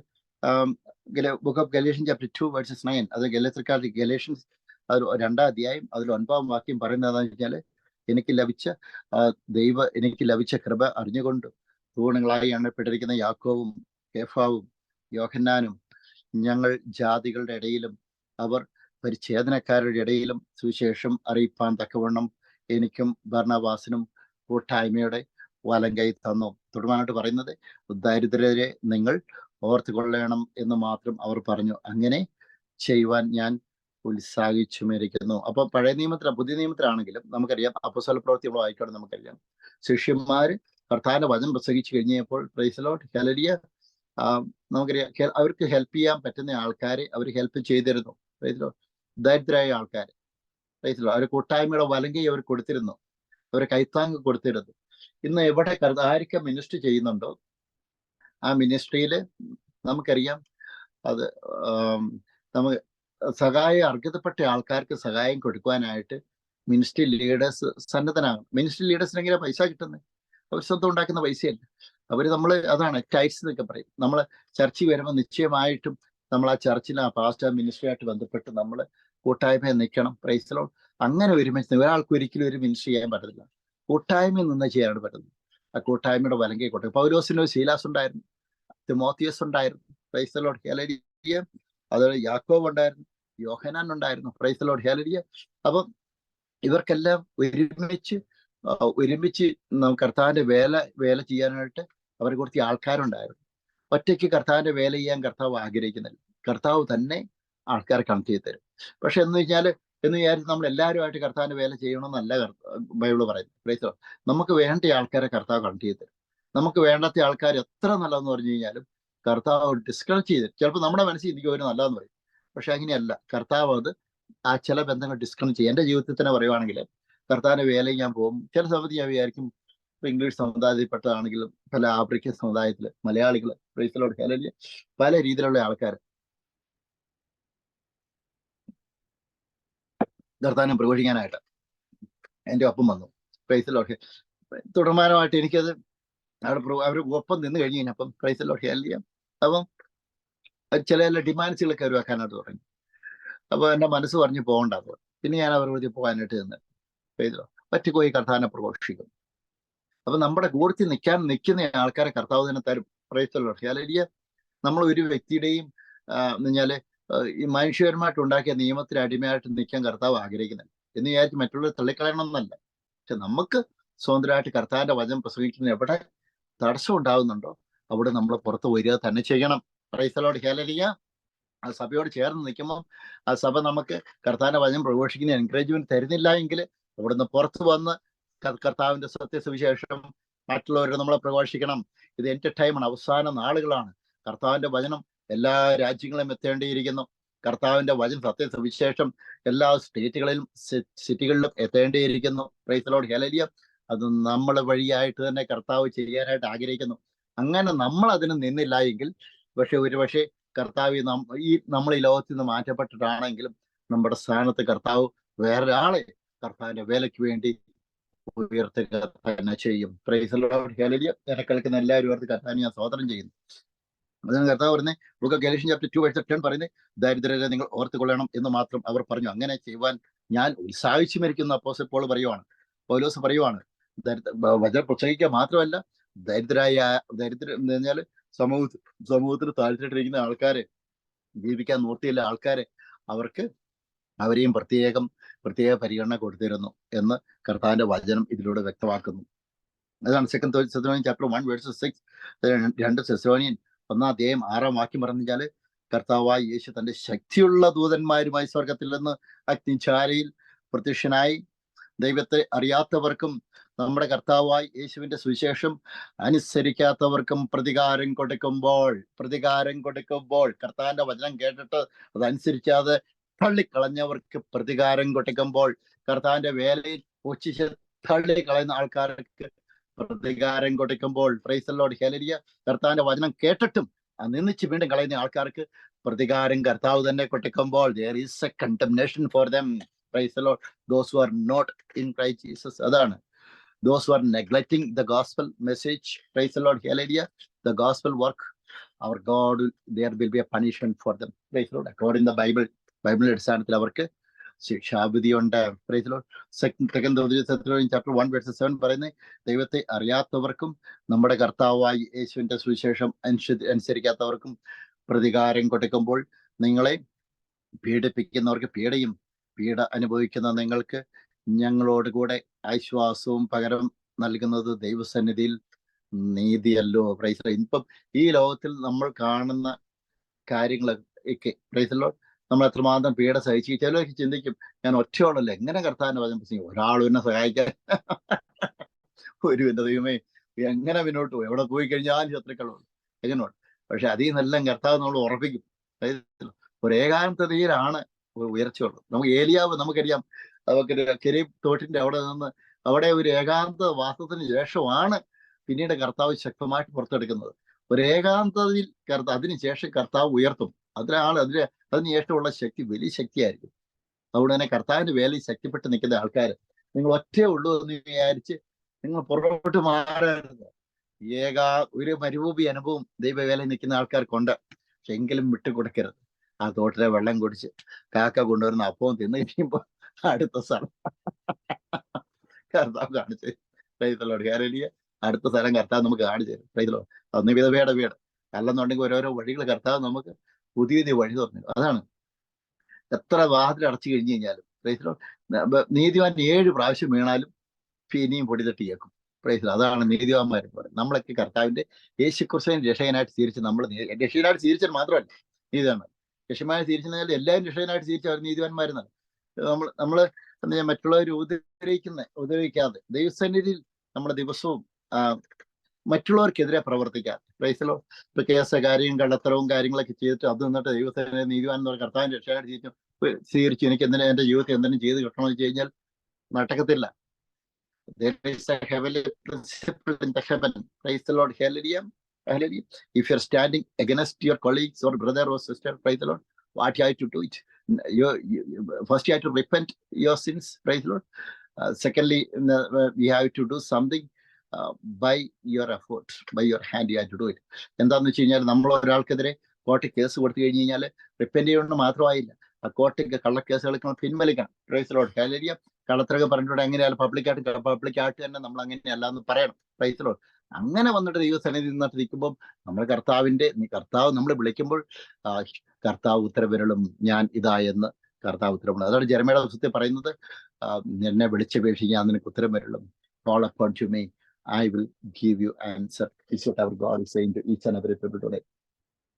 book of Galatian chapter 2 versus 9. അത് ഗലാത്യർക്കാരുടെ Galatians അത് 2-ാം അധ്യായം അതിൽ 9-ാം വാക്യം പറയുന്നത് എന്താണെന്ന് വെച്ചാല് എനിക്ക് ലഭിച്ച കൃപ അറിഞ്ഞുകൊണ്ട് തൂണുകളായി എണ്ണപ്പെട്ടിരിക്കുന്ന യാക്കോവും കേഫാവും യോഹന്നാനും ഞങ്ങൾ ജാതികളുടെ ഇടയിലും അവർ പരിച്ഛേദനക്കാരുടെ ഇടയിലും സുവിശേഷം അറിയിപ്പാൻ തക്കവണ്ണം എനിക്കും ബർന്നബാസിനും കൂട്ടായ്മയുടെ വലം കൈ തന്നു. തുടർമായിട്ട് പറയുന്നത് ദരിദ്രരെ നിങ്ങൾ ഓർത്തുകൊള്ളണം എന്ന് മാത്രം അവർ പറഞ്ഞു. അങ്ങനെ ചെയ്യുവാൻ ഞാൻ ഉത്സാഹിച്ചുമിരിക്കുന്നു. അപ്പൊ പഴയ നിയമത്തിലാണ് പുതിയ നിയമത്തിലാണെങ്കിലും നമുക്കറിയാം അപ്പോസ്തല പ്രവൃത്തി നമ്മൾ വായിക്കുകയാണെങ്കിൽ നമുക്കറിയാം ശിഷ്യന്മാര് കർത്താവിന്റെ വചനം പ്രസംഗിച്ചു കഴിഞ്ഞപ്പോൾ പ്രൈസ് ദി ലോർഡ്. ഹല്ലേലൂയ. നമുക്കറിയാം അവർക്ക് ഹെൽപ്പ് ചെയ്യാൻ പറ്റുന്ന ആൾക്കാരെ അവർ ഹെൽപ്പ് ചെയ്തിരുന്നു. Price the Lord. ദരിദ്രരായ ആൾക്കാർ പ്രൈസ് ദി ലോർഡ് അവർ കൂട്ടായ്മയുടെ വലങ്കി അവർ കൊടുത്തിരുന്നു, അവരെ കൈത്താങ് കൊടുത്തിരുന്നു. ഇന്ന് എവിടെ ആരൊക്കെ മിനിസ്ട്രി ചെയ്യുന്നുണ്ടോ ആ മിനിസ്ട്രിയിൽ നമുക്കറിയാം അത് നമുക്ക് സഹായം അർഹതപ്പെട്ട ആൾക്കാർക്ക് സഹായം കൊടുക്കുവാനായിട്ട് മിനിസ്ട്രി ലീഡേഴ്സ് സന്നദ്ധനാകും. മിനിസ്ട്രി ലീഡേഴ്സിന് എങ്ങനെ പൈസ കിട്ടുന്നത്? അവർ സ്വന്തം ഉണ്ടാക്കുന്ന പൈസയല്ല. നമ്മൾ അതാണ് ടൈറ്റ്സ് എന്നൊക്കെ പറയും. നമ്മൾ ചർച്ചിൽ വരുമ്പോൾ നിശ്ചയമായിട്ടും നമ്മൾ ആ ചർച്ചിൽ ആ പാസ്റ്റർ മിനിസ്ട്രിയായിട്ട് ബന്ധപ്പെട്ട് നമ്മൾ കൂട്ടായ്മ നിൽക്കണം. Price the Lord. അങ്ങനെ ഒരുമിച്ച് ഒരാൾക്ക് ഒരിക്കലും ഒരു മിനിസ്ട്രി ചെയ്യാൻ പറ്റത്തില്ല. കൂട്ടായ്മ നിന്ന് ചെയ്യാനാണ് പറ്റുന്നത്. ആ കൂട്ടായ്മയുടെ വലങ്കൈ കൊട്ടെ. പൗലോസിന് ശീലാസ് ഉണ്ടായിരുന്നു, തിമോത്തിയസ് ഉണ്ടായിരുന്നു. Price the Lord. ഹല്ലേലൂയ. അതുപോലെ യാക്കോബ് ഉണ്ടായിരുന്നു, യോഹന്നാൻ ഉണ്ടായിരുന്നു. Price the Lord. ഹല്ലേലൂയ. അപ്പം ഇവർക്കെല്ലാം ഒരുമിച്ച് കർത്താവിന്റെ വേല ചെയ്യാനായിട്ട് അവരെ കുറച്ച് ആൾക്കാരുണ്ടായിരുന്നു. ഒറ്റയ്ക്ക് കർത്താവിന്റെ വേല ചെയ്യാൻ കർത്താവ് ആഗ്രഹിക്കുന്നില്ല. കർത്താവ് തന്നെ ആൾക്കാരെ കണക്ട് ചെയ്ത് തരും. പക്ഷെ എന്ന് വിചാരിച്ച് നമ്മൾ എല്ലാവരുമായിട്ട് കർത്താവിന്റെ വേല ചെയ്യണമെന്നല്ല ബൈബിള് പറയുന്നത്. Price the Lord. നമുക്ക് വേണ്ട ആൾക്കാരെ കർത്താവ് കണക്ട് ചെയ്ത് തരും. നമുക്ക് വേണ്ടാത്ത ആൾക്കാർ എത്ര നല്ലതെന്ന് പറഞ്ഞു കഴിഞ്ഞാലും കർത്താവ് ഡിസ്കണക്ട് ചെയ്ത് ചിലപ്പോൾ നമ്മുടെ മനസ്സിൽ എനിക്ക് ഒരു നല്ലതെന്ന് പറയും. പക്ഷെ അങ്ങനെയല്ല. കർത്താവ് അത് ആ ചില ബന്ധങ്ങൾ ഡിസ്കണക്ട് ചെയ്യും. എൻ്റെ ജീവിതത്തിൽ തന്നെ പറയുവാണെങ്കിൽ കർത്താവിന്റെ വേലയിൽ ഞാൻ പോകും. ചില സമയത്ത് ഞാൻ വിചാരിക്കും ഇംഗ്ലീഷ് സമുദായത്തിൽപ്പെട്ടതാണെങ്കിലും പല ആഫ്രിക്കൻ സമുദായത്തില് മലയാളികൾ പ്രൈസലോട് ഹല്ലേലൂയ പല രീതിയിലുള്ള ആൾക്കാർ കർത്താവിനെ പ്രഘോഷിക്കാനായിട്ട് എൻ്റെ ഒപ്പം വന്നു. പ്രൈസലോട് തുടർമാനമായിട്ട് എനിക്കത് അവർ ഒപ്പം നിന്ന് കഴിഞ്ഞ് കഴിഞ്ഞപ്പം പ്രൈസലോട് ഹല്ലേലൂയ അപ്പം ചില ഡിമാൻഡ്സുകളൊക്കെ അവർ വെക്കാനായിട്ട് തുടങ്ങി. അപ്പൊ എൻ്റെ മനസ്സ് പറഞ്ഞ് പോകണ്ടാകും. പിന്നെ ഞാൻ അവരോട് പോകാനായിട്ട് നിന്ന് പറ്റിപ്പോയി കർത്താവിനെ പ്രഘോഷിക്കും. അപ്പൊ നമ്മുടെ കൂടത്തിൽ നിൽക്കുന്ന ആൾക്കാരെ കർത്താവ് തന്നെ തരും. പ്രൈസലോട് ഹല്ലേലൂയ. നമ്മൾ ഒരു വ്യക്തിയുടെയും എന്ന് പറഞ്ഞാല് ഈ മനുഷ്യപരമായിട്ട് ഉണ്ടാക്കിയ നിയമത്തിന് അടിമയായിട്ട് നിൽക്കാൻ കർത്താവ് ആഗ്രഹിക്കുന്നില്ല എന്ന് വിചാരിച്ച് മറ്റുള്ളവർ തള്ളിക്കളയണം എന്നല്ല. പക്ഷെ നമുക്ക് സ്വതന്ത്രമായിട്ട് കർത്താവിന്റെ വചനം പ്രസംഗിക്കുന്ന എവിടെ തടസ്സം ഉണ്ടാകുന്നുണ്ടോ അവിടെ നമ്മൾ പുറത്ത് വരിക തന്നെ ചെയ്യണം. പ്രൈസലോട് ഹല്ലേലൂയ. ആ സഭയോട് ചേർന്ന് നിൽക്കുമ്പോൾ ആ സഭ നമുക്ക് കർത്താവിന്റെ വചനം പ്രഘോഷിക്കുന്ന എൻകറേജ്മെന്റ് തരുന്നില്ല എങ്കിൽ അവിടുന്ന് പുറത്ത് വന്ന് കർത്താവിന്റെ സത്യസുവിശേഷം മറ്റുള്ളവരെ നമ്മളെ പ്രഘോഷിക്കണം. ഇത് എന്റർടൈൻമെന്റ് അവസാന നാളുകളാണ്. കർത്താവിന്റെ വചനം എല്ലാ രാജ്യങ്ങളും എത്തേണ്ടിയിരിക്കുന്നു. കർത്താവിന്റെ വചനം സത്യസുവിശേഷം എല്ലാ സ്റ്റേറ്റുകളിലും സിറ്റികളിലും എത്തേണ്ടിയിരിക്കുന്നു. പ്രൈസലോട് ഹല്ലേലൂയ. അത് നമ്മൾ വഴിയായിട്ട് തന്നെ കർത്താവ് ചെയ്യാനായിട്ട് ആഗ്രഹിക്കുന്നു. അങ്ങനെ നമ്മൾ അതിന് നിന്നില്ല എങ്കിൽ ഒരുപക്ഷെ കർത്താവ് നമ്മൾ ഈ ലോകത്തിൽ നിന്ന് മാറ്റപ്പെട്ടിട്ടാണെങ്കിലും നമ്മുടെ സ്ഥാനത്ത് കർത്താവ് വേറൊരാളെ കർത്താവിന്റെ വേലയ്ക്ക് വേണ്ടി ഉയർത്തുക തന്നെ ചെയ്യും. പ്രൈസലോട് ഹല്ലേലൂയ. എന്നെ കേൾക്കുന്ന എല്ലാവരും ഓർത്ത് കർത്താവിനെ ഞാൻ സ്തോത്രം ചെയ്യുന്നു. അതാണ് കർത്താവ് പറയുന്നത്. ബുക്ക് ഓഫ് ഗലേഷ്യൻ ചാപ്റ്റർ 2:10 പറയുന്നത് ദരിദ്രരെ നിങ്ങൾ ഓർത്തുകൊള്ളണം എന്ന് മാത്രം അവർ പറഞ്ഞു. അങ്ങനെ ചെയ്യുവാൻ ഞാൻ ഉത്സാഹിച്ചു മരിക്കുന്ന അപ്പോസ്തലൻ പൗലോസ് പറയുവാണ്. പൗലോസ് പറയുവാണ് വചനം പ്രസംഗിക്കുക മാത്രമല്ല ദരിദ്രം എന്ന് പറഞ്ഞാൽ സമൂഹത്തിൽ താഴ്ത്തിട്ടിരിക്കുന്ന ആൾക്കാരെ ജീവിക്കാൻ നിവൃത്തിയുള്ള ആൾക്കാരെ അവരെയും പ്രത്യേക പരിഗണന കൊടുത്തിരുന്നു എന്ന് കർത്താവിന്റെ വചനം ഇതിലൂടെ വ്യക്തമാക്കുന്നു. അതാണ് 2 Thessalonians chapter 1:6. 2 Thessalonians 1:6 പറഞ്ഞാല് കർത്താവായ യേശു തന്റെ ശക്തിയുള്ള ദൂതന്മാരുമായി സ്വർഗത്തിൽ നിന്ന് അഗ്നിജ്വാലയിൽ പ്രത്യക്ഷനായി ദൈവത്തെ അറിയാത്തവർക്കും നമ്മുടെ കർത്താവായി യേശുവിന്റെ സുവിശേഷം അനുസരിക്കാത്തവർക്കും പ്രതികാരം കൊടുക്കുമ്പോൾ കർത്താവിന്റെ വചനം കേട്ടിട്ട് അതനുസരിക്കാതെ തള്ളിക്കളഞ്ഞവർക്ക് പ്രതികാരം കൊടുക്കുമ്പോൾ കർത്താവിന്റെ വേലയിൽ ഉച്ചിച്ച് തള്ളിക്കളയുന്ന ആൾക്കാർക്ക് പ്രതികാരം കൊടുക്കുമ്പോൾ പ്രൈസലോട് ഹല്ലേലൂയ. കർത്താവിന്റെ വചനം കേട്ടിട്ടും നിന്നിച്ച് വീണ്ടും കളയുന്ന ആൾക്കാർക്ക് പ്രതികാരം കർത്താവ് തന്നെ കൊടുക്കുമ്പോൾ there is a condemnation for them. Praise the Lord. Those who are not in Christ Jesus. അതാണ് those who are neglecting the gospel message. Praise the Lord. Hallelujah. The gospel work, our God, there will be a punishment for them. Praise the Lord. According to the Bible അടിസ്ഥാനത്തിൽ അവർക്ക് ശിക്ഷാവിധി ഉണ്ട്. Praise the Lord. 2 Thessalonians chapter 1:7 പറയുന്നത് ദൈവത്തെ അറിയാത്തവർക്കും നമ്മുടെ കർത്താവായ യേശുവിന്റെ സുവിശേഷം അനുസരിക്കാത്തവർക്കും പ്രതികാരം കൊടുക്കുമ്പോൾ നിങ്ങളെ പീഡിപ്പിക്കുന്നവർക്ക് പീഡ അനുഭവിക്കുന്ന നിങ്ങൾക്ക് ഞങ്ങളോട് കൂടെ ആശ്വാസവും പകരം നൽകുന്നത് ദൈവസന്നിധിയിൽ നീതിയല്ലോ. പ്രൈസ്. ഇപ്പം ഈ ലോകത്തിൽ നമ്മൾ കാണുന്ന കാര്യങ്ങളൊക്കെ പ്രൈസല്ലോ നമ്മൾ എത്രമാത്രം പീഡ സഹിച്ചു. ചിലർക്ക് ചിന്തിക്കും ഞാൻ ഒറ്റയോടല്ലേ എങ്ങനെ കർത്താവിന്റെ വചനം പ്രസംഗിക്കും, ഒരാളും എന്നെ സഹായിക്കാൻ എന്റെ ദൈവമേ എങ്ങനെ മുന്നോട്ട് പോകും, എവിടെ പോയി കഴിഞ്ഞാൽ ശത്രുക്കളുണ്ട് എങ്ങനെയുണ്ട്. പക്ഷെ അതിൽ നിന്നെല്ലാം കർത്താവ് നമ്മൾ ഉറപ്പിക്കും. ഒരു ഏകാന്തതയിലാണ് ഉയർച്ചയുള്ളത്. നമുക്ക് ഏലിയാവ് നമുക്കറിയാം, അവർക്ക് കെരീബ് തോട്ടിന്റെ അവിടെ ഒരു ഏകാന്ത വാസത്തിന് ശേഷമാണ് പിന്നീട് കർത്താവ് ശക്തമായിട്ട് പുറത്തെടുക്കുന്നത്. ഒരു ഏകാന്തതയിൽ അതിനുശേഷം കർത്താവ് ഉയർത്തും. അതിന് ശേഷമുള്ള ശക്തി വലിയ ശക്തിയായിരിക്കും. അതുകൊണ്ട് തന്നെ കർത്താവിന്റെ വേലയിൽ ശക്തിപ്പെട്ട് നിൽക്കുന്ന ആൾക്കാർ നിങ്ങൾ ഒറ്റേ ഉള്ളൂ എന്ന് വിചാരിച്ച് നിങ്ങൾ പുറകോട്ട് മാറരുത്. ഒരു മരുഭൂമി അനുഭവം ദൈവവേലയിൽ നിൽക്കുന്ന ആൾക്കാർക്കുണ്ട്. പക്ഷെ എങ്കിലും വിട്ടുകൊടുക്കരുത്. ആ തോട്ടിലെ വെള്ളം കുടിച്ച് കാക്ക കൊണ്ടുവരുന്ന അപ്പവും തിന്നു കഴിയുമ്പോൾ അടുത്ത സ്ഥലം കർത്താവ് കാണിച്ചു തരും. ഹല്ലേലൂയ. അടുത്ത സ്ഥലം കർത്താവ് നമുക്ക് കാണിച്ചു തരും. Price the Lord. അന്ന് വിധവയുടെ വീട് അല്ലെന്നുണ്ടെങ്കിൽ ഓരോരോ വഴികൾ കർത്താവ് നമുക്ക് പുതിയ വഴി തുറന്നു. അതാണ് എത്ര വാതിൽ അടച്ചു കഴിഞ്ഞു കഴിഞ്ഞാലും പ്രൈസ് ദി ലോർഡ്. നീതിമാൻ 7 പ്രാവശ്യം വീണാലും ഇനിയും പൊടി തട്ടി കേൾക്കും. പ്രൈസ്. അതാണ് നീതിവാന്മാർ പറയുന്നത്. നമ്മളൊക്കെ കർത്താവിന്റെ യേശുക്രിസ്തുവിനെ രക്ഷകനായിട്ട് സ്വീകരിച്ച് നമ്മൾ രക്ഷകനായിട്ട് സ്വീകരിച്ചാൽ മാത്രമല്ല നീതിയാണ്. രക്ഷകനായിട്ട് സ്വീകരിച്ചാൽ എല്ലാവരും രക്ഷകനായിട്ട് സ്വീകരിച്ച അവർ നീതിവാന്മാരെന്നാണ്. നമ്മള് എന്താ ചെയ്യാൻ മറ്റുള്ളവർ ഉപദ്രവിക്കാതെ ദൈവസന്നിധിയിൽ നമ്മുടെ ദിവസവും മറ്റുള്ളവർക്കെതിരെ പ്രവർത്തിക്കാൻ. പ്രൈസലോ. ഇപ്പൊ കേസുകാര്യം കള്ളത്തരവും കാര്യങ്ങളൊക്കെ ചെയ്തിട്ട് അത് നിന്നിട്ട് ദൈവസേന നീതിവാൻ എന്ന് പറഞ്ഞ കർത്താവിന്റെ രക്ഷകനായിട്ട് സ്വീകരിച്ചു എനിക്ക് എന്റെ ജീവിതത്തിൽ എന്തെങ്കിലും ചെയ്ത് കിട്ടണമെന്ന് വെച്ച് കഴിഞ്ഞാൽ നടക്കത്തില്ല. There is a heavenly principle in the heaven. Praise the Lord. Hallelujah. Hallelujah. If you're standing against your colleagues or brother or sister, praise the Lord, what you have to do it? First, you have to repent your sins. Praise the Lord. Secondly, we have to do something by your effort, by your hand. You have to do it. എന്താന്ന് വെച്ച് കഴിഞ്ഞാൽ നമ്മൾ ഒരാൾക്കെതിരെ കോർട്ടിൽ case കൊടുത്തു കഴിഞ്ഞ് കഴിഞ്ഞാൽ repent ചെയ്യണമെന്ന് മാത്രമായില്ല, ആ കോർട്ടിൽ കള്ളക്കേസുകൾ പിൻവലിക്കണം. Praise the Lord. ഹല്ലേലൂയ. കള്ളത്തരൊക്കെ പറഞ്ഞിട്ട് എങ്ങനെയാലും പബ്ലിക്കായിട്ട് തന്നെ നമ്മൾ അങ്ങനെയല്ല എന്ന് പറയണം. Praise the Lord. അങ്ങനെ വന്നിട്ട് ദൈവസന്നിധി നിന്നിട്ട് നിൽക്കുമ്പോൾ നമ്മൾ കർത്താവ് നമ്മൾ വിളിക്കുമ്പോൾ കർത്താവ് ഉത്തരവിരളും ഞാൻ ഇതാ എന്ന് കർത്താവ് ഉത്തരവുണ്ട്. അതാണ് ജെരമ്യയുടെ പുസ്തകത്തിൽ പറയുന്നത്, എന്നെ വിളിച്ചപേക്ഷിച്ച് ഞാൻ നിനക്ക് ഉത്തരം വരളും. Call upon to me, I will give you answer. It's what our God is saying to each and every people today.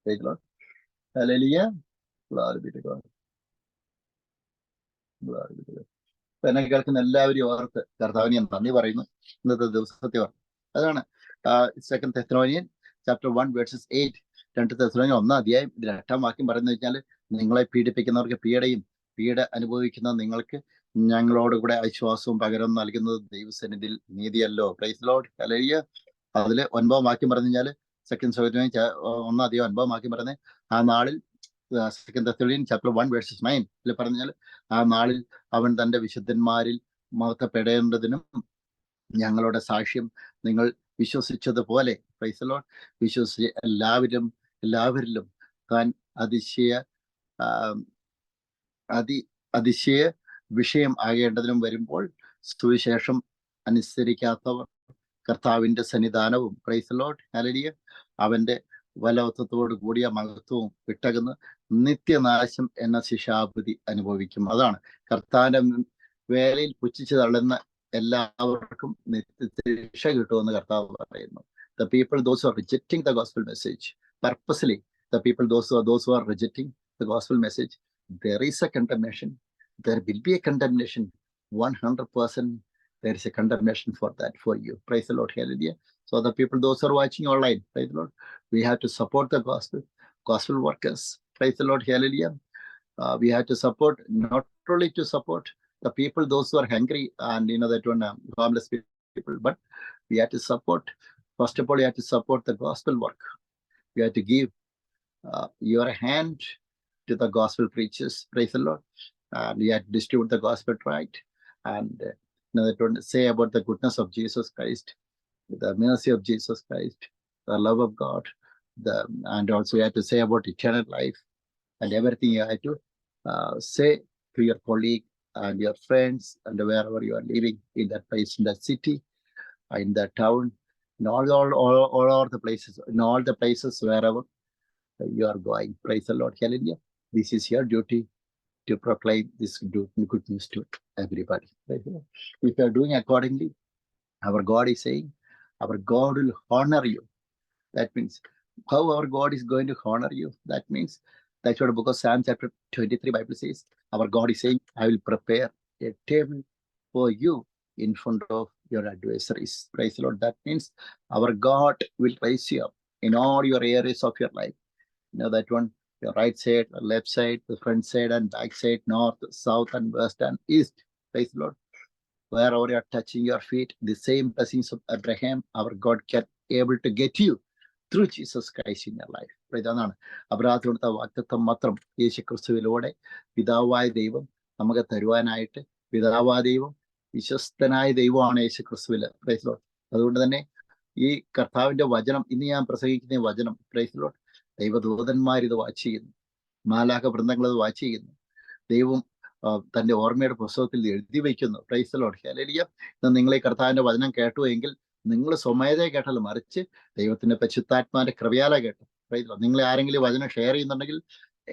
Praise the Lord. Hallelujah. Glory be to God. Glory be to God. എന്നെ കേൾക്കുന്ന എല്ലാവരും ഓർത്ത് കർത്താവിനെ ഞാൻ നന്ദി പറയുന്നു. ഇന്നത്തെ ദിവസത്തെ ഓർത്ത് അതാണ് 2 Thessalonians chapter 1 verses 8. 2 Thessalonians 1 അധ്യായം 8 വാക്യം പറയുന്നത് വെച്ചാൽ, നിങ്ങളെ പീഡിപ്പിക്കുന്നവർക്ക് പീഡ അനുഭവിക്കുന്ന നിങ്ങൾക്ക് ഞങ്ങളോട് കൂടെ ആശ്വാസവും പകരം നൽകുന്നത് ദൈവസന്നിധിയിൽ നീതിയല്ലോ. Praise the Lord. ഹല്ലേലൂയ. അതിൽ 9 വാക്യം പറഞ്ഞു കഴിഞ്ഞാൽ 2 Thessalonians 1 അധ്യായം 9 വാക്യം പറയുന്നത്, ആ നാളിൽ 2 Thessalonians chapter 1 verses 9 ഇതിൽ പറഞ്ഞാൽ, ആ നാളിൽ അവൻ തന്റെ വിശുദ്ധന്മാരിൽ മഹത്വപ്പെടേണ്ടതിനും ഞങ്ങളുടെ സാക്ഷ്യം നിങ്ങൾ വിശ്വസിച്ചതുപോലെ, പ്രൈസ് ദി ലോർഡ്, വിശ്വസിച്ച് എല്ലാവരിലും താൻ അതിശയ വിഷയം ആകേണ്ടതിനും വരുമ്പോൾ സുവിശേഷം അനുസരിക്കാത്തവർ കർത്താവിന്റെ സന്നിധാനവും, പ്രൈസ് ദി ലോർഡ്, ഹല്ലേലൂയ, അവന്റെ വലവത്വത്തോട് കൂടിയ മഹത്വവും വിട്ടകന്ന് നിത്യനാശം എന്ന ശിക്ഷാവിധി അനുഭവിക്കും. അതാണ് കർത്താവിന്റെ വേലയിൽ പുച്ഛിച്ച് തള്ളുന്ന എല്ലാവർക്കും നിത്യശിക്ഷ കിട്ടുമെന്ന് കർത്താവ് പറയുന്നു. The people, those who are rejecting the gospel message, purposely, the people, those who are rejecting the gospel message, there is a condemnation. There will be a condemnation. 100% there is a condemnation for that, for you. Praise the Lord. Hallelujah. So the people, those who are watching online, praise the Lord, we have to support the gospel workers. Praise the Lord. Hallelujah. We have to support, not only to support the people, those who are hungry and that one homeless people, but we have to support, first of all, you have to support the gospel work. You have to give your hand to the gospel preachers. Praise the Lord. And you have to distribute the gospel tract and that one say about the goodness of Jesus Christ, the mercy of Jesus Christ, the love of God, and also you have to say about eternal life and everything. You have to say to your colleague and your friends and wherever you are living, in that place, in that city, in that town, in all the places, in all the places wherever you are going. Praise the Lord. Hallelujah. This is your duty to proclaim this good news to everybody. If you are doing accordingly, our God is saying, our God will honor you. That means how our God is going to honor you. That means that's what the book of Psalm chapter 23 Bible says. Our God is saying, I will prepare a table for you in front of your adversaries. Praise the Lord. That means our God will raise you up in all your areas of your life. That one, your right side, left side, the front side and back side, north, south and west and east. Praise the Lord. Wherever you are touching your feet, the same blessings of Abraham, our God can able to get you through Jesus Christ in your life. ഇതാണ് അബ്രഹാത്തിന് കൊടുത്ത വാഗ്ദത്തം മാത്രം യേശു ക്രിസ്തുവിലൂടെ പിതാവായ ദൈവം നമുക്ക് തരുവാനായിട്ട്, പിതാവായ ദൈവം വിശ്വസ്തനായ ദൈവമാണ് യേശു ക്രിസ്തുവിൽ. Praise Lord. അതുകൊണ്ട് തന്നെ ഈ കർത്താവിന്റെ വചനം, ഇന്ന് ഞാൻ പ്രസംഗിക്കുന്ന വചനം, പ്രൈസ് ലോർഡ്, ദൈവദൂതന്മാർ ഇത് വാച്ച് ചെയ്യുന്നു, മാലാഖ വൃന്ദങ്ങൾ ഇത് വാച്ച് ചെയ്യുന്നു, ദൈവം തന്റെ ഓർമ്മയുടെ പുസ്തകത്തിൽ എഴുതി വയ്ക്കുന്നു. Price the Lord. ഹല്ലേലൂയ. ഇന്ന് നിങ്ങൾ ഈ കർത്താവിന്റെ വചനം കേട്ടു എങ്കിൽ നിങ്ങൾ സ്വമേധയാ കേട്ടല്ല, മറിച്ച് ദൈവത്തിന്റെ പരിശുദ്ധാത്മാവിന്റെ കൃപയാല കേട്ടു. Price the Lord. നിങ്ങൾ ആരെങ്കിലും വചനം ഷെയർ ചെയ്യുന്നുണ്ടെങ്കിൽ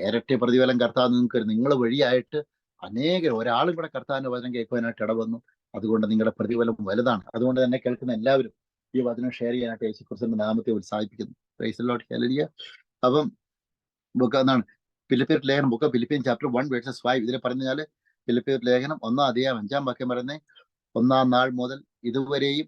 ഇരട്ടി പ്രതിഫലം കർത്താവ് നിങ്ങൾക്ക്, നിങ്ങൾ വഴിയായിട്ട് ഒരാളും കൂടെ കർത്താവിന്റെ വചനം കേൾക്കുവാനായിട്ട് ഇടവന്നു. അതുകൊണ്ട് നിങ്ങളുടെ പ്രതിഫലം വലുതാണ്. അതുകൊണ്ട് തന്നെ കേൾക്കുന്ന എല്ലാവരും ഈ വചനം ഷെയർ ചെയ്യാനായിട്ട് യേശു ക്രിസ്തുവിന്റെ നാമത്തെ ഉത്സാഹിപ്പിക്കുന്നു. Praise the Lord. ഹല്ലേലൂയ. അപ്പം ബുക്ക് എന്നാണ് ഫിലിപ്പിയർ ലേഖനം, ബുക്ക് ഫിലിപ്പിയൻ ചാപ്റ്റർ 1 verses 5 ഇതിൽ പറഞ്ഞാൽ, ഫിലിപ്പിയർ ലേഖനം 1 അധ്യായം 5 വാക്യം പറയുന്നത്, ഒന്നാം നാൾ മുതൽ ഇതുവരെയും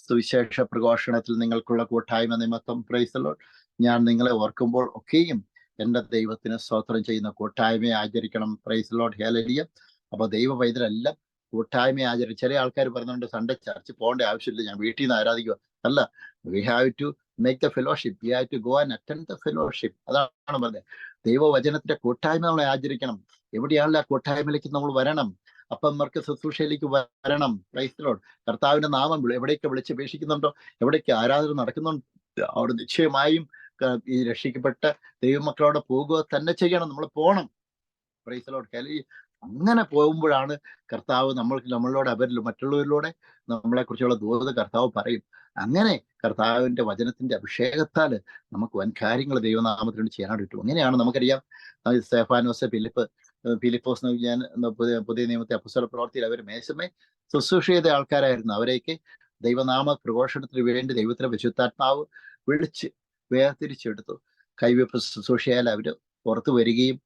സുവിശേഷ പ്രഘോഷണത്തിൽ നിങ്ങൾക്കുള്ള കൂട്ടായ്മ നിമിത്തം, പ്രൈസ് ദി ലോർഡ്, ഞാൻ നിങ്ങളെ ഓർക്കുമ്പോൾ ഒക്കെയും എന്റെ ദൈവത്തിന് സ്തോത്രം ചെയ്യുന്ന കൂട്ടായ്മയെ ആചരിക്കണം. Price the Lord. ഹല്ലേലൂയ. അപ്പൊ ദൈവ പൈതലെല്ലാം കൂട്ടായ്മ ആചരിക്കും. ചില ആൾക്കാർ പറയുന്നുണ്ട് സൺഡേ ചർച്ച് പോകേണ്ട ആവശ്യമില്ല, ഞാൻ വീട്ടിൽ നിന്ന് ആരാധിക്കുക. അല്ല, we have to make the fellowship, we have to go and attend the fellowship. അതാണ് പറഞ്ഞത്. ദൈവവചനത്തിന്റെ കൂട്ടായ്മ നമ്മൾ ആചരിക്കണം. എവിടെയാണല്ലോ ആ കൂട്ടായ്മയിലേക്ക് നമ്മൾ വരണം, അപ്പന്മാർക്ക് ശുശ്രൂഷയിലേക്ക് വരണം. Price the Lord. കർത്താവിന്റെ നാമം എവിടേക്ക് വിളിച്ചപേക്ഷിക്കുന്നുണ്ടോ, എവിടേക്ക് ആരാധന നടക്കുന്നുണ്ടോ, അവിടെ നിശ്ചയമായും ഈ രക്ഷിക്കപ്പെട്ട ദൈവമക്കളോടെ പോകുക തന്നെ ചെയ്യണം. നമ്മൾ പോകണം. Price the Lord. അങ്ങനെ പോകുമ്പോഴാണ് കർത്താവ് നമ്മളോട് മറ്റുള്ളവരിലൂടെ നമ്മളെ കുറിച്ചുള്ള ദൂത കർത്താവ് പറയും. അങ്ങനെ കർത്താവിന്റെ വചനത്തിന്റെ അഭിഷേകത്താൽ നമുക്ക് വൻ കാര്യങ്ങൾ ദൈവനാമത്തിനോട് ചെയ്യാനായിട്ട് കിട്ടും. അങ്ങനെയാണ് നമുക്കറിയാം സ്തെഫാനോസ്, ഫിലിപ്പോസ്, ഞാൻ പുതിയ നിയമത്തെ അപ്പോസ്തല പ്രവൃത്തിയിൽ അവർ മേശമേ ശുശ്രൂഷ ചെയ്ത ആൾക്കാരായിരുന്നു. അവരേക്ക് ദൈവനാമ പ്രഘോഷണത്തിന് വേണ്ടി ദൈവത്തിന്റെ വിശുദ്ധാത്മാവ് വിളിച്ച് വേർതിരിച്ചെടുത്തു. കൈവെപ്പ് ശുശ്രൂഷയാൽ അവർ പുറത്തു വരികയും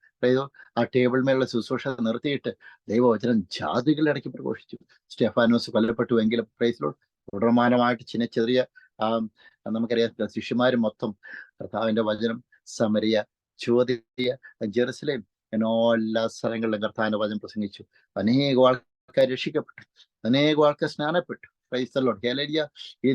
ആ ടേബിൾ മേലുള്ള ശുശ്രൂഷ നിർത്തിയിട്ട് ദൈവവചനം ജാതികളുടെ ഇടയ്ക്ക് പ്രഘോഷിച്ചു. സ്റ്റെഫാനോസ് കൊല്ലപ്പെട്ടുവെങ്കിലും പ്രൈസ് ലോർഡ് തുടർമാനമായിട്ട് ചെറിയ നമുക്കറിയാം ശിഷ്യന്മാരും മൊത്തം കർത്താവിന്റെ വചനം സമരിയ, ചോദ്യ, ജെറുസലേം എല്ലാ സ്ഥലങ്ങളിലും കർത്താവിന്റെ വചനം പ്രസംഗിച്ചു. അനേകം ആൾക്കാർ രക്ഷിക്കപ്പെട്ടു, അനേകം ആൾക്കാർ സ്നാനപ്പെട്ടു. Praise Lord. ഗലലിയ ഈ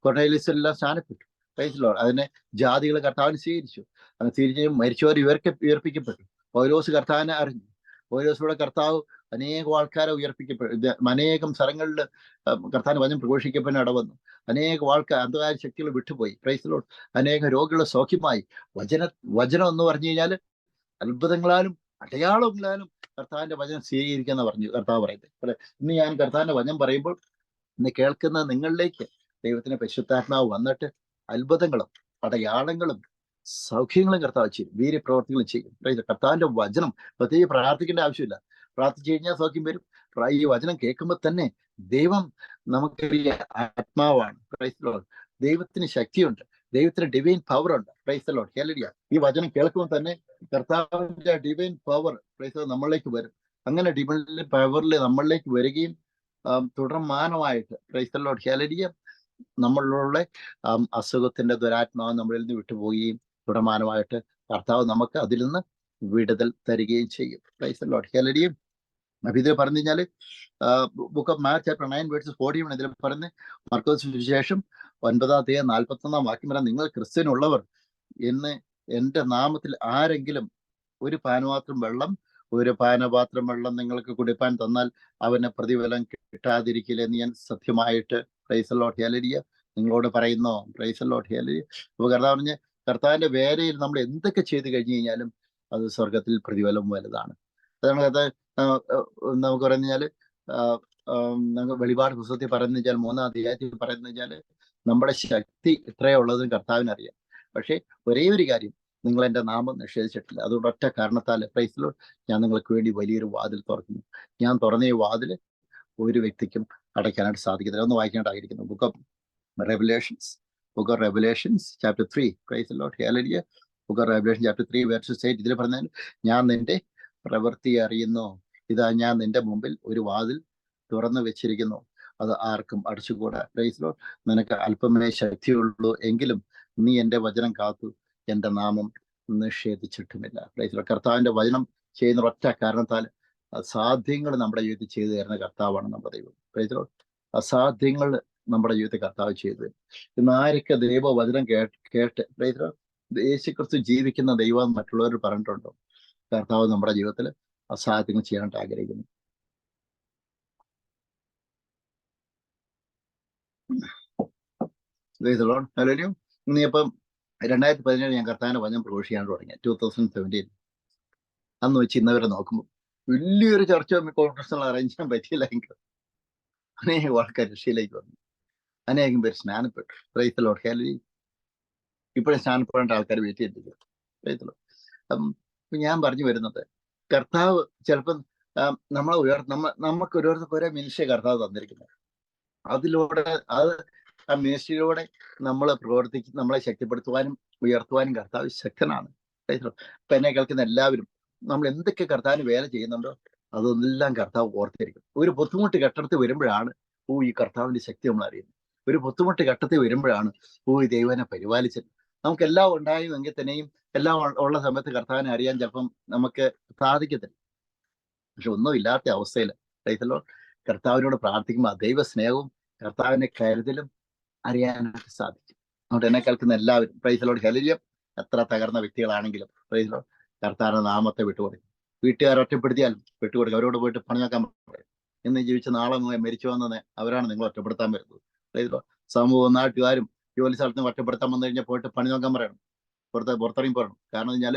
കൊർന്നേലിയസിലെല്ലാം സ്നാനപ്പെട്ടു. Praise Lord. അതിനെ ജാതികൾ കർത്താവിന് സ്വീകരിച്ചു. അങ്ങനെ സ്വീകരിച്ച് മരിച്ചവർ ഉയർപ്പിക്കപ്പെട്ടു. പൗലോസ് കർത്താവിനെ അറിഞ്ഞു. പൗലോസിലൂടെ കർത്താവ് അനേകം ആൾക്കാരെ ഉയർപ്പിക്കപ്പെട്ടു. അനേകം സ്ഥലങ്ങളിൽ കർത്താവിന് വചനം പ്രഘോഷിക്കപ്പെടാൻ ഇടവന്നു. അനേകം ആൾക്കാർ അന്ധകാര ശക്തികൾ വിട്ടുപോയി. Praise Lord. അനേകം രോഗികൾ സൗഖ്യമായി. വചനം എന്ന് പറഞ്ഞു കഴിഞ്ഞാൽ അത്ഭുതങ്ങളാലും അടയാളങ്ങളാലും കർത്താവിന്റെ വചനം സ്വീകരിക്കുന്ന പറഞ്ഞു കർത്താവ് പറയുന്നത്. ഇന്ന് ഞാൻ കർത്താവിന്റെ വചനം പറയുമ്പോൾ ഇന്ന് കേൾക്കുന്ന നിങ്ങളിലേക്ക് ദൈവത്തിന്റെ പരിശുദ്ധാത്മാവ് വന്നിട്ട് അത്ഭുതങ്ങളും അടയാളങ്ങളും സൗഖ്യങ്ങളും കർത്താവ് ചെയ്യും, വീര്യപ്രവർത്തികളും ചെയ്യും. കർത്താവിന്റെ വചനം പ്രത്യേകിച്ച് പ്രാർത്ഥിക്കേണ്ട ആവശ്യമില്ല. പ്രാർത്ഥിച്ചു കഴിഞ്ഞാൽ സൗഖ്യം വരും. ഈ വചനം കേൾക്കുമ്പോൾ തന്നെ ദൈവം നമുക്കറിയ ആത്മാവാണ്. Price the Lord. ദൈവത്തിന് ശക്തിയുണ്ട്, ദൈവത്തിന് ഡിവൈൻ പവർ ഉണ്ട്. Price the Lord. ഹല്ലേലൂയ. ഈ വചനം കേൾക്കുമ്പോൾ തന്നെ കർത്താവിന്റെ ഡിവൈൻ പവർ പ്രൈസ് ദി നമ്മളിലേക്ക് വരും. അങ്ങനെ ഡിവൈൻ പവറിൽ നമ്മളിലേക്ക് വരികയും തുടർമാനമായിട്ട് പ്രൈസ് ദി ലോർഡ് ഹല്ലേലൂയ നമ്മളുള്ള അസുഖത്തിന്റെ ദുരാത്മാവ് നമ്മളിൽ നിന്ന് വിട്ടുപോവുകയും തുടർമാനമായിട്ട് കർത്താവ് നമുക്ക് അതിൽ നിന്ന് വിടുതൽ തരികയും ചെയ്യും. Price the Lord hallelujah. അപ്പൊ ഇത് പറഞ്ഞു കഴിഞ്ഞാല് ബുക്ക് ഓഫ് മാർക്ക് ചാപ്റ്റർ 9:41 ഇതിൽ പറഞ്ഞ് മർക്കോസ് സുവിശേഷം 9:41 വാക്യം പറയാം, നിങ്ങൾ ക്രിസ്ത്യനുള്ളവർ എന്ന് എൻ്റെ നാമത്തിൽ ആരെങ്കിലും ഒരു പാനപാത്രം വെള്ളം നിങ്ങൾക്ക് കുടിപ്പാൻ തന്നാൽ അവന് പ്രതിഫലം കിട്ടാതിരിക്കില്ല എന്ന് ഞാൻ സത്യമായിട്ട് പ്രൈസ് ദി ലോർഡ് ഹല്ലേലൂയ നിങ്ങളോട് പറയുന്നു. Price the Lord hallelujah. അപ്പൊ കർത്താവ് പറഞ്ഞ് കർത്താവിന്റെ വേലയിൽ നമ്മൾ എന്തൊക്കെ ചെയ്ത് കഴിഞ്ഞു കഴിഞ്ഞാലും അത് സ്വർഗത്തിൽ പ്രതിഫലം വലുതാണ്. അതാണ് കഥ. നമുക്ക് പറഞ്ഞു കഴിഞ്ഞാല് നമുക്ക് വെളിപാട് പുസ്തകത്തിൽ പറയുന്ന വെച്ചാൽ 3-ാം അധ്യായത്തിൽ പറയുന്ന വെച്ചാല് നമ്മുടെ ശക്തി ഇത്രയേ ഉള്ളതും കർത്താവിനറിയാം. പക്ഷെ ഒരേ ഒരു കാര്യം, നിങ്ങൾ എൻ്റെ നാമം നിഷേധിച്ചിട്ടില്ല. അതുകൊണ്ട് ഒറ്റ കാരണത്താൽ പ്രൈസ് ദി ലോർഡ് ഞാൻ നിങ്ങൾക്ക് വേണ്ടി വലിയൊരു വാതിൽ തുറക്കുന്നു. ഞാൻ തുറന്ന ഈ വാതിൽ ഒരു വ്യക്തിക്കും അടയ്ക്കാനായിട്ട് സാധിക്കത്തില്ല. ഒന്ന് വായിക്കാനായിട്ടായിരിക്കുന്നു. Book of revelations chapter 3. Praise the Lord hallelujah. Book of revelation chapter 3 verse 8 ഇതിൽ പറഞ്ഞാൽ, ഞാൻ നിന്റെ പ്രവൃത്തി അറിയുന്നു, ഇതാ ഞാൻ നിന്റെ മുമ്പിൽ ഒരു വാതിൽ തുറന്നു വെച്ചിരിക്കുന്നു, അത് ആർക്കും അടച്ചുകൂടാ. Price the Lord. നിനക്ക് അല്പമേ ശക്തിയുള്ളൂ, എങ്കിലും നീ എൻ്റെ വചനം കാത്തു, എൻ്റെ നാമം നിഷേധിച്ചിട്ടുമില്ല. Price the Lord. കർത്താവിന്റെ വചനം ചെയ്യുന്ന ഒറ്റ കാരണത്താൽ അസാധ്യങ്ങൾ നമ്മുടെ ജീവിതത്തിൽ ചെയ്തു തരുന്ന കർത്താവാണ് നമ്മുടെ ദൈവം. Price the Lord. അസാധ്യങ്ങൾ നമ്മുടെ ജീവിതത്തിൽ കർത്താവ് ചെയ്തു. ഇന്ന് ആരൊക്കെ ദൈവവചനം കേട്ട് പ്രൈസ് ദി ലോർഡ് യേശുക്രിസ്തു ജീവിക്കുന്ന ദൈവം മറ്റുള്ളവർ പറഞ്ഞിട്ടുണ്ടോ? കർത്താവ് നമ്മുടെ ജീവിതത്തിൽ അസാധ്യങ്ങൾ ചെയ്യാനായിട്ട് ആഗ്രഹിക്കുന്നു. ഇനിയിപ്പം 2017 ഞാൻ കർത്താവിന്റെ വചനം പ്രഘോഷിക്കാൻ തുടങ്ങി. 2017 അന്ന് വെച്ച് ഇന്നവരെ നോക്കുമ്പോൾ വലിയൊരു ചർച്ച കോൺഫറൻസുകൾ അറേഞ്ച് ചെയ്യാൻ പറ്റിയില്ല. എനിക്ക് അനേകം ആൾക്കാർ രക്ഷയിലേക്ക് വന്നു, അനേകം പേര് സ്നാനപ്പെട്ടു. Praise the Lord hallelujah. ഇപ്പോഴും സ്നാനപ്പെടേണ്ട ആൾക്കാർ വെയിറ്റ് ചെയ്തിരിക്കുന്നു. Praise the Lord. ഞാൻ പറഞ്ഞു വരുന്നത്, കർത്താവ് ചിലപ്പം നമ്മളെ നമുക്ക് ഓരോരുത്തർക്ക് ഓരോ മിനിസ്ട്രി കർത്താവ് തന്നിരിക്കുന്നത്. അതിലൂടെ ആ മിനിസ്ട്രിയിലൂടെ നമ്മൾ പ്രവർത്തിക്കും, നമ്മളെ ശക്തിപ്പെടുത്തുവാനും ഉയർത്തുവാനും കർത്താവ് ശക്തനാണ്. ഇപ്പൊ എന്നെ കേൾക്കുന്ന എല്ലാവരും നമ്മൾ എന്തൊക്കെ കർത്താവിന് വേല ചെയ്യുന്നുണ്ടോ അതെല്ലാം കർത്താവ് ഓർത്തിരിക്കും. ഒരു ബുദ്ധിമുട്ട് ഘട്ടത്തിൽ വരുമ്പോഴാണ് ഈ കർത്താവിന്റെ ശക്തി നമ്മൾ അറിയുന്നത്. ഒരു ബുദ്ധിമുട്ട് ഘട്ടത്തിൽ വരുമ്പോഴാണ് ഈ ദൈവനെ പരിപാലിച്ചത്. നമുക്കെല്ലാം ഉണ്ടായുമെങ്കിൽ തന്നെയും എല്ലാം ഉള്ള സമയത്ത് കർത്താവിനെ അറിയാൻ ചിലപ്പം നമുക്ക് സാധിക്കത്തില്ല. പക്ഷെ ഒന്നും ഇല്ലാത്ത അവസ്ഥയിൽ പ്രൈസ് ദി ലോർഡ് കർത്താവിനോട് പ്രാർത്ഥിക്കുമ്പോൾ ദൈവ സ്നേഹവും കർത്താവിന്റെ കരുതലും അറിയാനായിട്ട് സാധിക്കും. അതുകൊണ്ട് എന്നെ കേൾക്കുന്ന എല്ലാവരും പ്രൈസിലോട് ഹല്ലേലൂയ, എത്ര തകർന്ന വ്യക്തികളാണെങ്കിലും പ്രൈസിലോട് കർത്താവിന്റെ നാമത്തെ വിട്ടുകൊടുക്കും. വീട്ടുകാരെ ഒറ്റപ്പെടുത്തിയാൽ വിട്ടുകൊടുക്കും. അവരോട് പോയിട്ട് പണി നോക്കാൻ പറയും. ഇന്ന് ജീവിച്ച് നാളെ മരിച്ചു വന്നത് അവരാണ് നിങ്ങൾ ഒറ്റപ്പെടുത്താൻ വരുന്നത്. പ്രൈസിലോട് സമൂഹവും നാട്ടുകാരും ജോലി സ്ഥലത്ത് നിന്ന് ഒറ്റപ്പെടുത്താൻ വന്നു കഴിഞ്ഞാൽ പോയിട്ട് പണി നോക്കാൻ പറയണം, പുറത്തിറങ്ങി പറയണം. കാരണം വെച്ചാൽ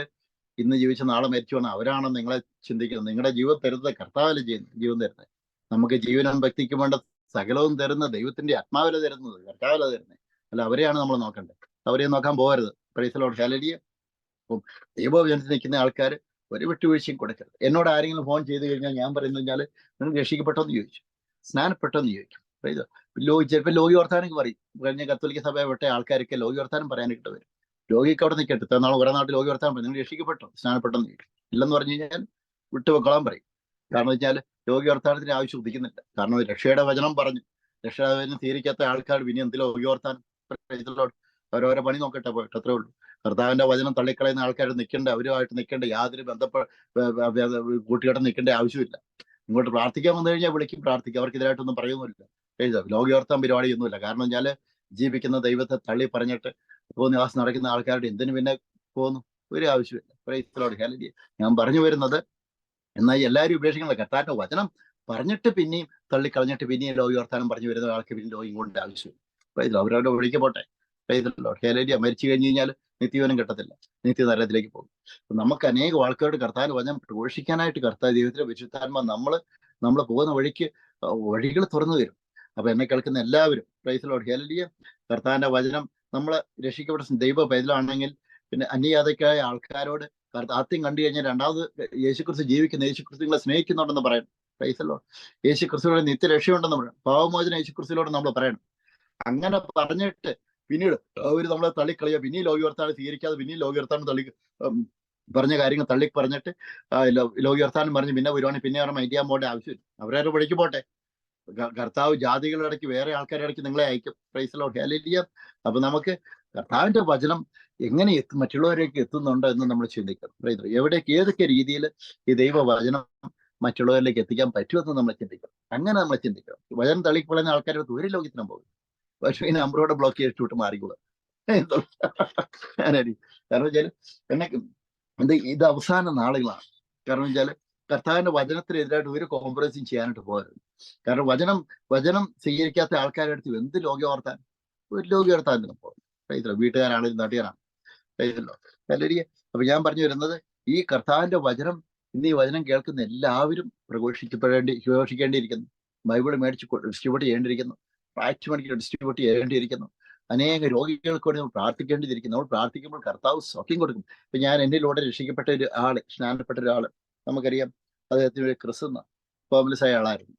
ഇന്ന് ജീവിച്ച നാളെ മരിച്ചു വന്നാൽ അവരാണ് നിങ്ങളെ ചിന്തിക്കുന്നത്. നിങ്ങളുടെ ജീവൻ തരുന്നത് കർത്താവല്ലേ ചെയ്യുന്നത്, ജീവൻ തരുന്നത്. നമുക്ക് ജീവനും വ്യക്തിക്ക് വേണ്ട സകലവും തരുന്ന ദൈവത്തിന്റെ ആത്മാവില തരുന്നത്, കർത്താവില തരുന്നത്. അല്ല, അവരെയാണ് നമ്മൾ നോക്കേണ്ടത്. അവരെ നോക്കാൻ പോകരുത്. Praise Lord hallelujah. അപ്പം ദൈവവചനത്തിൽ നിൽക്കുന്ന ആൾക്കാർ ഒരു വിട്ടുവീഴ്ചയും കൊടുക്കരുത്. എന്നോട് ആരെങ്കിലും ഫോൺ ചെയ്ത് കഴിഞ്ഞാൽ ഞാൻ പറയുന്നത് വെച്ചാൽ നിങ്ങൾ രക്ഷിക്കപ്പെട്ടോന്ന് ചോദിച്ചു, സ്നാനപ്പെട്ടോന്ന് ചോദിക്കും. ചിലപ്പോൾ ലോകി വർത്താനൊക്കെ പറയും. കഴിഞ്ഞ കത്തോലിക്ക സഭ വിട്ട ആൾക്കാരൊക്കെ ലോകി വർത്താനം പറയാനായിട്ട് വരും. രോഗിക്ക് അവിടെ നിൽക്കട്ടെ, ഇത്ര നാൾ ഒരേ നാട്ടിൽ ലോകി വർത്താനം പറയും, നിങ്ങൾ രക്ഷിക്കപ്പെട്ടോ സ്നാനപ്പെട്ടോന്ന് ചോദിക്കും. ഇല്ലെന്ന് പറഞ്ഞു കഴിഞ്ഞാൽ വിട്ടുവെക്കോളാൻ പറയും. കാരണം വെച്ചാൽ ലോകി വർത്താനത്തിന് ആവശ്യം ഉദിക്കുന്നില്ല. കാരണം രക്ഷയുടെ വചനം പറഞ്ഞു, രക്ഷയുടെ വചനം സ്വീകരിക്കാത്ത ആൾക്കാർ പിന്നെ എന്ത് ലോകി വർത്താനം? അവരോരോ പണി നോക്കട്ടെ, പോയിട്ട് അത്രേ ഉള്ളൂ. കർത്താവിന്റെ വചനം തള്ളിക്കളയുന്ന ആൾക്കാർ നിൽക്കേണ്ട, അവരുമായിട്ട് നിൽക്കേണ്ട, യാതൊരു കൂട്ടുകെട്ടം നിൽക്കേണ്ട ആവശ്യമില്ല. ഇങ്ങോട്ട് പ്രാർത്ഥിക്കാൻ വന്നു കഴിഞ്ഞാൽ വിളിക്കും, പ്രാർത്ഥിക്കും. അവർക്കെതിരായിട്ടൊന്നും പറയുന്നില്ല, ലോകയോർത്താൻ പരിപാടിയൊന്നുമില്ല. കാരണം വെച്ചാൽ ജീവിക്കുന്ന ദൈവത്തെ തള്ളി പറഞ്ഞിട്ട് ഉപനിവാസം നടക്കുന്ന ആൾക്കാരുടെ എന്തിനു പിന്നെ പോകുന്നു? ഒരു ആവശ്യമില്ല. Praise Lord hallelujah. ഞാൻ പറഞ്ഞു വരുന്നത്, എന്നാൽ എല്ലാവരും ഉപേക്ഷിക്കണം. കർത്താവിന്റെ വചനം പറഞ്ഞിട്ട് പിന്നെയും തള്ളിക്കളഞ്ഞിട്ട് പിന്നെയും ലോകയോർത്താനം പറഞ്ഞു വരുന്ന ആൾക്ക് പിന്നെ ലോകം കൊണ്ട് ആവശ്യമില്ല. പ്രൈസ് അവരവരുടെ വഴിക്ക് പോട്ടെ. Praise Lord hallelujah. മരിച്ചു കഴിഞ്ഞ് കഴിഞ്ഞാൽ നിത്യവനം കിട്ടത്തില്ല, നിത്യനരകത്തിലേക്ക് പോകും. നമുക്ക് അനേകം ആൾക്കാരോട് കർത്താവിന്റെ വചനം പ്രഘോഷിക്കാനായിട്ട് കർത്താവ് ദൈവത്തിലെ വിശുദ്ധാത്മാ നമ്മൾ പോകുന്ന വഴിക്ക് വഴികൾ തുറന്നു തരും. അപ്പൊ എന്നെ കേൾക്കുന്ന എല്ലാവരും പ്രൈസ് ലോർഡ് ഹല്ലേലൂയ. കർത്താവിന്റെ വചനം നമ്മളെ രക്ഷിക്കപ്പെട്ട ദൈവ പൈതലാണെങ്കിൽ പിന്നെ അന്യജാതിക്കായ ആൾക്കാരോട് ആദ്യം കണ്ടു കഴിഞ്ഞാൽ രണ്ടാമത് യേശുക്രിസ്തു ജീവിക്കുന്ന, യേശുക്രിസ്തു നിങ്ങളെ സ്നേഹിക്കുന്നുണ്ടെന്ന് പറയണം. Praise Lord. യേശുക്രിസ്തുവിന്റെ നിത്യരക്ഷയുണ്ടെന്ന് പറയണം. പാവമോചന യേശുക്രിസ്തുവിനോട് നമ്മൾ പറയണം. അങ്ങനെ പറഞ്ഞിട്ട് പിന്നീട് അവർ നമ്മളെ തള്ളിക്കളിയാ, പിന്നെയും ലോകവർത്താനം സ്വീകരിക്കാതെ പിന്നെയും ലോകവർത്താനം പറഞ്ഞ കാര്യങ്ങൾ തള്ളി പറഞ്ഞിട്ട് ലോകവർത്താനം പറഞ്ഞ് പിന്നെ വരുവാണെങ്കിൽ പിന്നെ അവരെ മൈൻഡ് ചെയ്യാൻ പോകേണ്ട ആവശ്യമില്ല. അവരെ വഴിക്ക് പോട്ടെ. കർത്താവ് ജാതികളുടെ ഇടയ്ക്ക് വേറെ ആൾക്കാരുടെ ഇടയ്ക്ക് നിങ്ങളെ അയക്കും. Praise Lord hallelujah. അപ്പൊ നമുക്ക് കർത്താവിന്റെ വചനം എങ്ങനെ മറ്റുള്ളവരേക്ക് എത്തുന്നുണ്ടോ എന്ന് നമ്മൾ ചിന്തിക്കണം. പ്രൈസ് എവിടേക്ക് ഏതൊക്കെ രീതിയിൽ ഈ ദൈവ വചനം മറ്റുള്ളവരിലേക്ക് എത്തിക്കാൻ പറ്റുമെന്ന് നമ്മൾ ചിന്തിക്കണം. അങ്ങനെ നമ്മൾ ചിന്തിക്കണം. വചനം തള്ളിക്കളയുന്ന ആൾക്കാർ ഒരു ലോകത്തിനും പോകും. പക്ഷേ ഈ നമ്പറോടെ ബ്ലോക്ക് ചെയ്തിട്ട് മാറിക്കൂടാ. കാരണം വെച്ചാൽ എന്നെ ഇത് അവസാന നാളുകളാണ്. കാരണം വെച്ചാൽ കർത്താവിന്റെ വചനത്തിനെതിരായിട്ട് ഒരു കോംപ്രമൈസും ചെയ്യാനായിട്ട് പോകരുത്. കാരണം വചനം സ്വീകരിക്കാത്ത ആൾക്കാരുടെ അടുത്ത് എന്ത് ലോകവർത്താൻ? ഒരു ലോകവർത്താനത്തിന് പോകും. വീട്ടുകാരാണെങ്കിലും നാട്ടുകാരാണ്. അപ്പൊ ഞാൻ പറഞ്ഞു വരുന്നത്, ഈ കർത്താവിന്റെ വചനം ഇന്ന് ഈ വചനം കേൾക്കുന്ന എല്ലാവരും പ്രഘോഷിക്കേണ്ടിയിരിക്കുന്നു. ബൈബിൾ മേടിച്ച് ഡിസ്ട്രിബ്യൂട്ട് ചെയ്യേണ്ടിയിരിക്കുന്നു. പ്രാക്റ്റ് മണിക്ക് ഡിസ്ട്രിബ്യൂട്ട് ചെയ്യേണ്ടിയിരിക്കുന്നു. അനേക രോഗികൾക്ക് വേണ്ടി നമ്മൾ പ്രാർത്ഥിക്കേണ്ടിയിരിക്കുന്നു. നമ്മൾ പ്രാർത്ഥിക്കുമ്പോൾ കർത്താവ് സൗഖ്യം കൊടുക്കും. ഇപ്പൊ ഞാൻ എന്നിലൂടെ രക്ഷിക്കപ്പെട്ട ഒരു ആള്, സ്നാനപ്പെട്ട ഒരാള് നമുക്കറിയാം. അദ്ദേഹത്തിന് ഒരു ക്രിസ്തുന്ന ഹോംലെസ് ആയ ആളായിരുന്നു.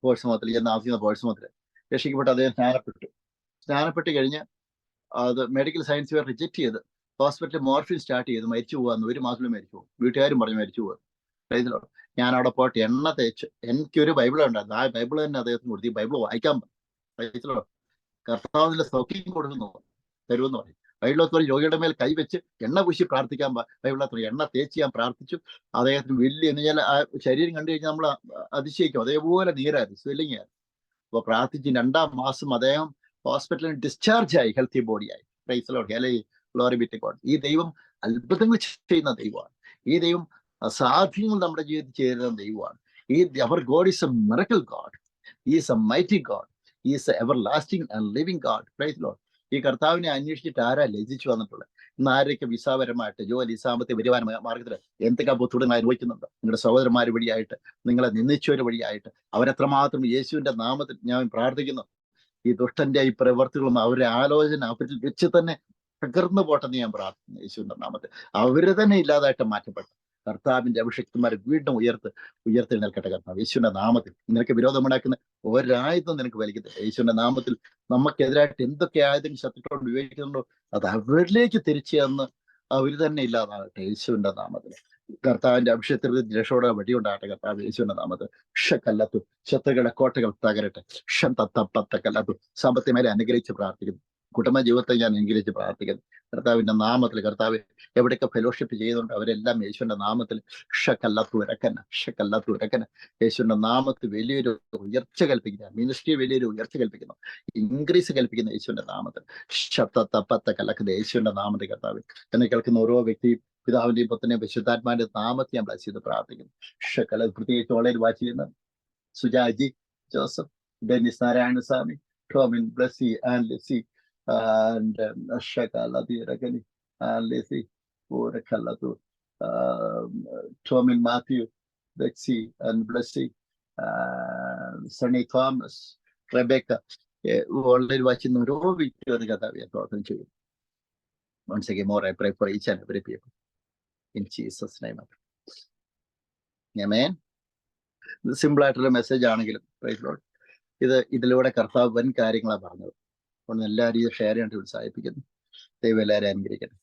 പോഴ്സ്മൗത്തിൽ, ഞാൻ താമസിക്കുന്ന പോഴ്സ്മൗത്തിൽ രക്ഷിക്കപ്പെട്ട് അദ്ദേഹം സ്നാനപ്പെട്ട് കഴിഞ്ഞ് അത് മെഡിക്കൽ സയൻസ് വേറെ റിജക്ട് ചെയ്ത് ഹോസ്പിറ്റലിൽ മോർഫിൻ സ്റ്റാർട്ട് ചെയ്ത് മരിച്ചു പോകാന്ന്. 1 മാസത്തിൽ മരിച്ചു പോകും. വീട്ടുകാരും പറഞ്ഞു മരിച്ചു പോകും. ഞാൻ അവിടെ പോയിട്ട് എണ്ണ തേച്ച്, എനിക്കൊരു ബൈബിൾ ഉണ്ടായിരുന്നു. ആ ബൈബിൾ തന്നെ അദ്ദേഹത്തിന് കൊടുത്തു. ഈ ബൈബിൾ വായിക്കാൻ പറഞ്ഞു. കർത്താവിന്റെ സൗഖ്യം കൊടുക്കുന്നു തരുമെന്ന് പറയും. ബൈബിളത്തോടെ രോഗിയുടെ മേൽ കൈവച്ച് എണ്ണ പൂശി പ്രാർത്ഥിക്കാൻ ബൈബിളത്തോടെ എണ്ണ തേച്ച് ഞാൻ പ്രാർത്ഥിച്ചു. അദ്ദേഹത്തിന് വലിയ എന്ന് വെച്ചാൽ ആ ശരീരം കണ്ടു കഴിഞ്ഞാൽ നമ്മൾ അതിശയിക്കും. അതേപോലെ നീരായിരുന്നു, സ്വെല്ലിങ് ആയിരുന്നു. അപ്പൊ പ്രാർത്ഥിച്ച് 2-ാം മാസം അദ്ദേഹം ഹോസ്പിറ്റലിൽ ഡിസ്ചാർജ് ആയി, ഹെൽത്തി ബോഡിയായി. Praise Lord hallelujah. Glory be to God. ഈ ദൈവം അത്ഭുതങ്ങൾ ചെയ്യുന്ന ദൈവമാണ്. ഈ ദൈവം അസാധ്യങ്ങൾ നമ്മുടെ ജീവിതത്തിൽ ചെയ്യുന്ന ദൈവമാണ്. Our God is a miracle God. Is a mighty God. Is a everlasting and living God. Praise Lord. ഈ കർത്താവിനെ അന്വേഷിച്ചിട്ട് ആരാ ലജിച്ചു വന്നിട്ടുള്ളത്? ഇന്ന് ആരൊക്കെ വിസാപരമായിട്ട് ജോലി, സാമ്പത്തിക വരുമാന മാർഗത്തിൽ എന്തൊക്കെ ബുദ്ധിമുട്ടുകൾ അനുഭവിക്കുന്നുണ്ടോ? നിങ്ങളുടെ സഹോദരന്മാർ വഴിയായിട്ട്, നിങ്ങളെ നിന്ദിച്ചവർ വഴിയായിട്ട്, അവരെത്രമാത്രം യേശുവിന്റെ നാമത്തിൽ ഞാൻ പ്രാർത്ഥിക്കുന്നു. ഈ ദുഷ്ടന്റെ ഈ പ്രവർത്തികളും അവരുടെ ആലോചന അവരിൽ വെച്ച് തന്നെ തകർന്നു പോട്ടെന്ന് ഞാൻ പ്രാർത്ഥിക്കുന്നു യേശുവിന്റെ നാമത്തിൽ. അവര് തന്നെ ഇല്ലാതായിട്ട് മാറ്റപ്പെട്ടു. കർത്താവിന്റെ അഭിഷക്തന്മാരെ വീണ്ടും ഉയർത്തെഴുന്നേൽക്കട്ടെ കർത്താവ് യേശുവിന്റെ നാമത്തിൽ. നിനക്ക് വിരോധമുണ്ടാക്കുന്ന ഒരായുധം നിനക്ക് വലിക്കുന്നത് യേശുവിന്റെ നാമത്തിൽ. നമുക്കെതിരായിട്ട് എന്തൊക്കെ ആയുധങ്ങൾ ശത്രുക്കളോട് ഉപയോഗിക്കുന്നുണ്ടോ അത് അവരിലേക്ക് തിരിച്ചു തന്ന് അവർ തന്നെ ഇല്ലാതാകട്ടെ യേശുവിന്റെ നാമത്തിൽ. കർത്താവിന്റെ അഭിഷേകത്തിൽ രക്ഷയോടെ വടിയുണ്ടാകട്ടെ കർത്താവ് യേശുവിന്റെ നാമത്തിൽ. ഷക്കല്ലത്തു ശത്രുക്കളുടെ കോട്ടകൾ തകരട്ടെ. ഷന്തത്തപ്പത്തക്കല്ലത്തു. സാമ്പത്തികമായി അനുഗ്രഹിച്ച് പ്രാർത്ഥിക്കുന്നു. കുടുംബ ജീവിതത്തെ ഞാൻ അനുഗ്രഹിച്ച് പ്രാർത്ഥിക്കുന്നു. കർത്താവിന്റെ നാമത്തിൽ കർത്താവ് എവിടെയൊക്കെ ഫെലോഷിപ്പ് ചെയ്യുന്നുണ്ട് അവരെല്ലാം യേശുവിന്റെ നാമത്തിൽ ഷക്കല്ലാത്തുരക്കന യേശുവിന്റെ നാമത്തിൽ വലിയൊരു ഉയർച്ച കൽപ്പിക്കുന്ന മിനിസ്ട്രി വലിയൊരു ഉയർച്ച കൽപ്പിക്കുന്നു, ഇൻക്രീസ് കൽപ്പിക്കുന്ന യേശുവിന്റെ നാമത്തിൽ ശബ്ദത്തപ്പത്ത കലക്കുന്ന യേശുവിന്റെ നാമത്തിൽ കർത്താവ് എന്നെ കേൾക്കുന്ന ഓരോ വ്യക്തിയും പിതാവിന്റെയും പുത്രനെയും വിശുദ്ധാത്മാവിന്റെ നാമത്തെ ഞാൻ ബ്ലസ് ചെയ്ത് പ്രാർത്ഥിക്കുന്നു. ഷക്കല പ്രത്യേകിച്ച് ഓൺലൈൻ വാച്ച് ചെയ്യുന്ന Sujaji, Joseph, Dennis Narayanaswamy, Tomin, Blessy and Lissy and Shakalati Rakani and Lisi Urakalatu, Tomin Matthew, Betsy and Blessy, Sunny Thomas, Rebecca, already watching the row that we are talking to you. Once again, more I pray for each and every people. In Jesus' name. Amen. The simple message ആണെങ്കിലും praise Lord, ഇതിലൂടെ കർത്താവ് വൻ കാര്യങ്ങളാണ് പറഞ്ഞത്. അതുകൊണ്ട് എല്ലാവരും ഇത് share ചെയ്യാനായിട്ട് ഉത്സാഹിപ്പിക്കുന്നു. ദൈവം എല്ലാവരും അനുഗ്രഹിക്കട്ടെ.